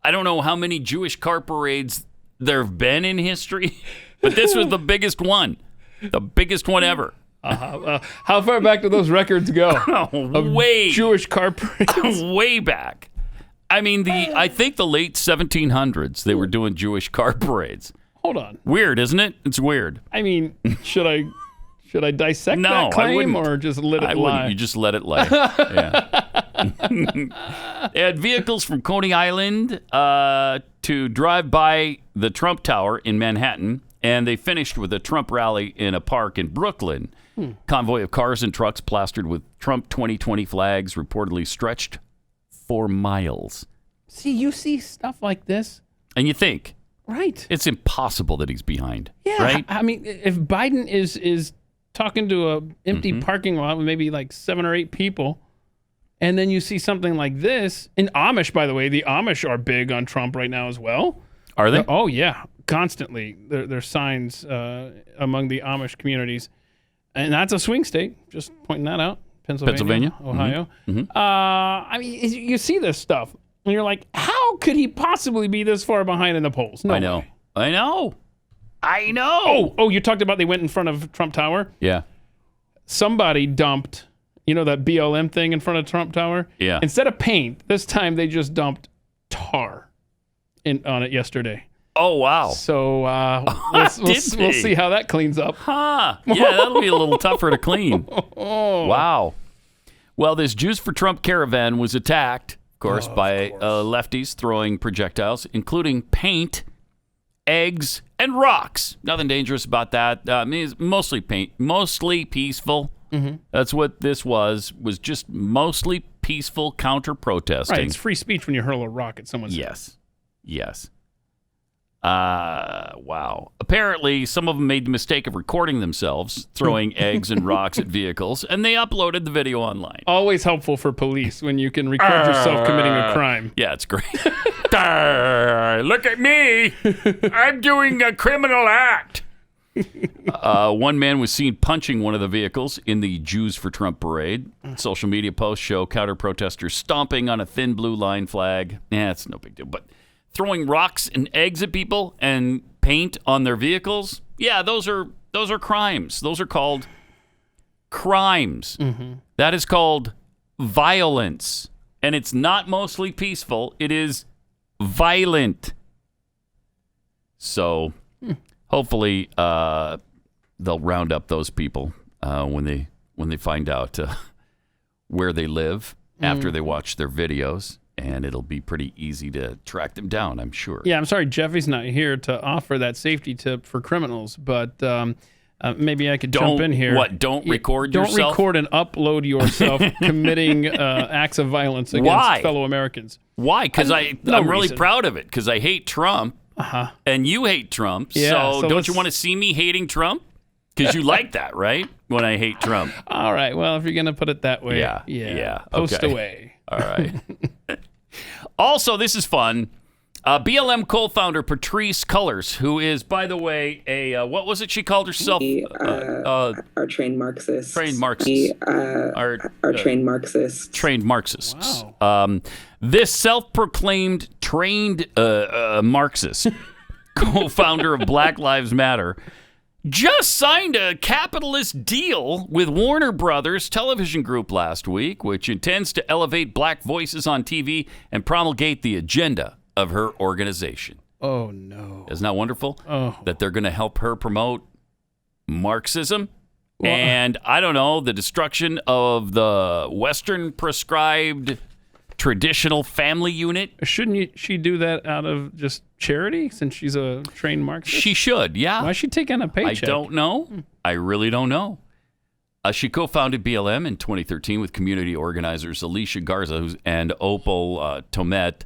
Speaker 2: I don't know how many Jewish car parades there have been in history, but this was the biggest one. The biggest one ever.
Speaker 3: How far back do those records go?
Speaker 2: Way
Speaker 3: Jewish car parades.
Speaker 2: Way back. I mean, I think the late 1700s, they were doing Jewish car parades.
Speaker 3: Hold on.
Speaker 2: Weird, isn't it? It's weird.
Speaker 3: I mean, should I dissect
Speaker 2: No,
Speaker 3: that claim
Speaker 2: I wouldn't.
Speaker 3: or just let it
Speaker 2: I
Speaker 3: lie?
Speaker 2: wouldn't. You just let it lie. Yeah. They had vehicles from Coney Island to drive by the Trump Tower in Manhattan, and they finished with a Trump rally in a park in Brooklyn. Convoy of cars and trucks plastered with Trump 2020 flags reportedly stretched for miles.
Speaker 3: See, you see stuff like this,
Speaker 2: And you think,
Speaker 3: right?
Speaker 2: It's impossible that he's behind.
Speaker 3: Yeah,
Speaker 2: right?
Speaker 3: I mean, if Biden is talking to a empty parking lot with maybe like 7 or 8 people, and then you see something like this, in Amish, by the way, the Amish are big on Trump right now as well.
Speaker 2: Are they?
Speaker 3: Oh yeah, constantly. There's signs among the Amish communities. And that's a swing state. Just pointing that out. Pennsylvania. Ohio.
Speaker 2: Mm-hmm.
Speaker 3: I mean, you see this stuff, and you're like, how could he possibly be this far behind in the polls? No
Speaker 2: I know.
Speaker 3: way.
Speaker 2: I know.
Speaker 3: Oh, you talked about they went in front of Trump Tower?
Speaker 2: Yeah.
Speaker 3: Somebody dumped, that BLM thing in front of Trump Tower?
Speaker 2: Yeah.
Speaker 3: Instead of paint, this time they just dumped tar on it yesterday.
Speaker 2: Oh, wow.
Speaker 3: So we'll see how that cleans up.
Speaker 2: Huh. Yeah, that'll be a little tougher to clean. Wow. Well, this Jews for Trump caravan was attacked, of course, by lefties throwing projectiles, including paint, eggs, and rocks. Nothing dangerous about that. I mean, it's mostly paint, mostly peaceful.
Speaker 3: Mm-hmm.
Speaker 2: That's what this was just mostly peaceful counter-protesting.
Speaker 3: Right, it's free speech when you hurl a rock at someone's head.
Speaker 2: Yes. Wow. Apparently, some of them made the mistake of recording themselves throwing eggs and rocks at vehicles, and they uploaded the video online.
Speaker 3: Always helpful for police when you can record yourself committing a crime.
Speaker 2: Yeah, it's great. Look at me. I'm doing a criminal act. One man was seen punching one of the vehicles in the Jews for Trump parade. Social media posts show counter-protesters stomping on a thin blue line flag. Yeah, it's no big deal, but throwing rocks and eggs at people and paint on their vehicles, yeah, those are crimes. Those are called crimes.
Speaker 3: Mm-hmm.
Speaker 2: That is called violence. And it's not mostly peaceful. It is violent. So hopefully they'll round up those people when they find out where they live after they watch their videos. And it'll be pretty easy to track them down, I'm sure.
Speaker 3: Yeah, I'm sorry Jeffy's not here to offer that safety tip for criminals, but maybe I could jump in here.
Speaker 2: What, don't record yourself?
Speaker 3: Don't record and upload yourself committing acts of violence against fellow Americans.
Speaker 2: Why? Because I'm really proud of it, because I hate Trump, and you hate Trump, so don't you want to see me hating Trump? Because you like that, right? When I hate Trump.
Speaker 3: All right, well, if you're going to put it that way,
Speaker 2: yeah.
Speaker 3: Post
Speaker 2: Okay.
Speaker 3: away.
Speaker 2: All right. Also, this is fun. BLM co-founder Patrice Cullors, who is, by the way, a what was it she called herself?
Speaker 12: Our trained Marxist.
Speaker 2: Trained Marxist.
Speaker 12: Our trained Marxist.
Speaker 2: Trained Marxists. Wow. This self-proclaimed trained Marxist, co-founder of Black Lives Matter, just signed a capitalist deal with Warner Brothers television group last week, which intends to elevate black voices on TV and promulgate the agenda of her organization.
Speaker 3: Oh, no.
Speaker 2: Isn't that wonderful?
Speaker 3: Oh.
Speaker 2: That they're going to help her promote Marxism and, I don't know, the destruction of the Western prescribed traditional family unit.
Speaker 3: Shouldn't she do that out of just charity since she's a trained Marxist?
Speaker 2: She should, yeah.
Speaker 3: Why is she taking a paycheck?
Speaker 2: I don't know. I really don't know. She co-founded BLM in 2013 with community organizers Alicia Garza and Opal Tomet,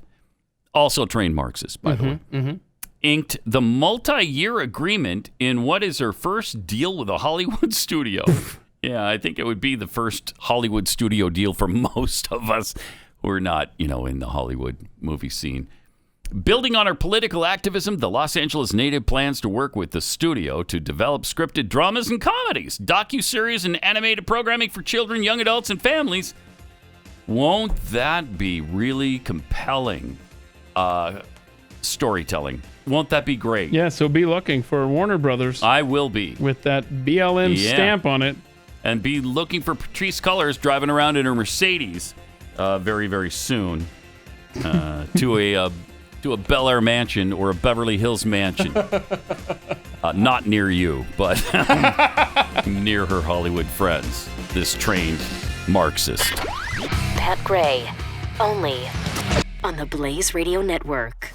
Speaker 2: also trained Marxists, by the way, inked the multi-year agreement in what is her first deal with a Hollywood studio. Yeah, I think it would be the first Hollywood studio deal for most of us who are not, in the Hollywood movie scene. Building on her political activism, the Los Angeles native plans to work with the studio to develop scripted dramas and comedies, docuseries, and animated programming for children, young adults, and families. Won't that be really compelling storytelling? Won't that be great?
Speaker 3: Yeah, so be looking for Warner Brothers.
Speaker 2: I will be.
Speaker 3: With that BLM stamp on it.
Speaker 2: And be looking for Patrice Cullors driving around in her Mercedes very, very soon to a Bel Air mansion or a Beverly Hills mansion. Not near you, but near her Hollywood friends. This trained Marxist.
Speaker 13: Pat Gray, only on the Blaze Radio Network.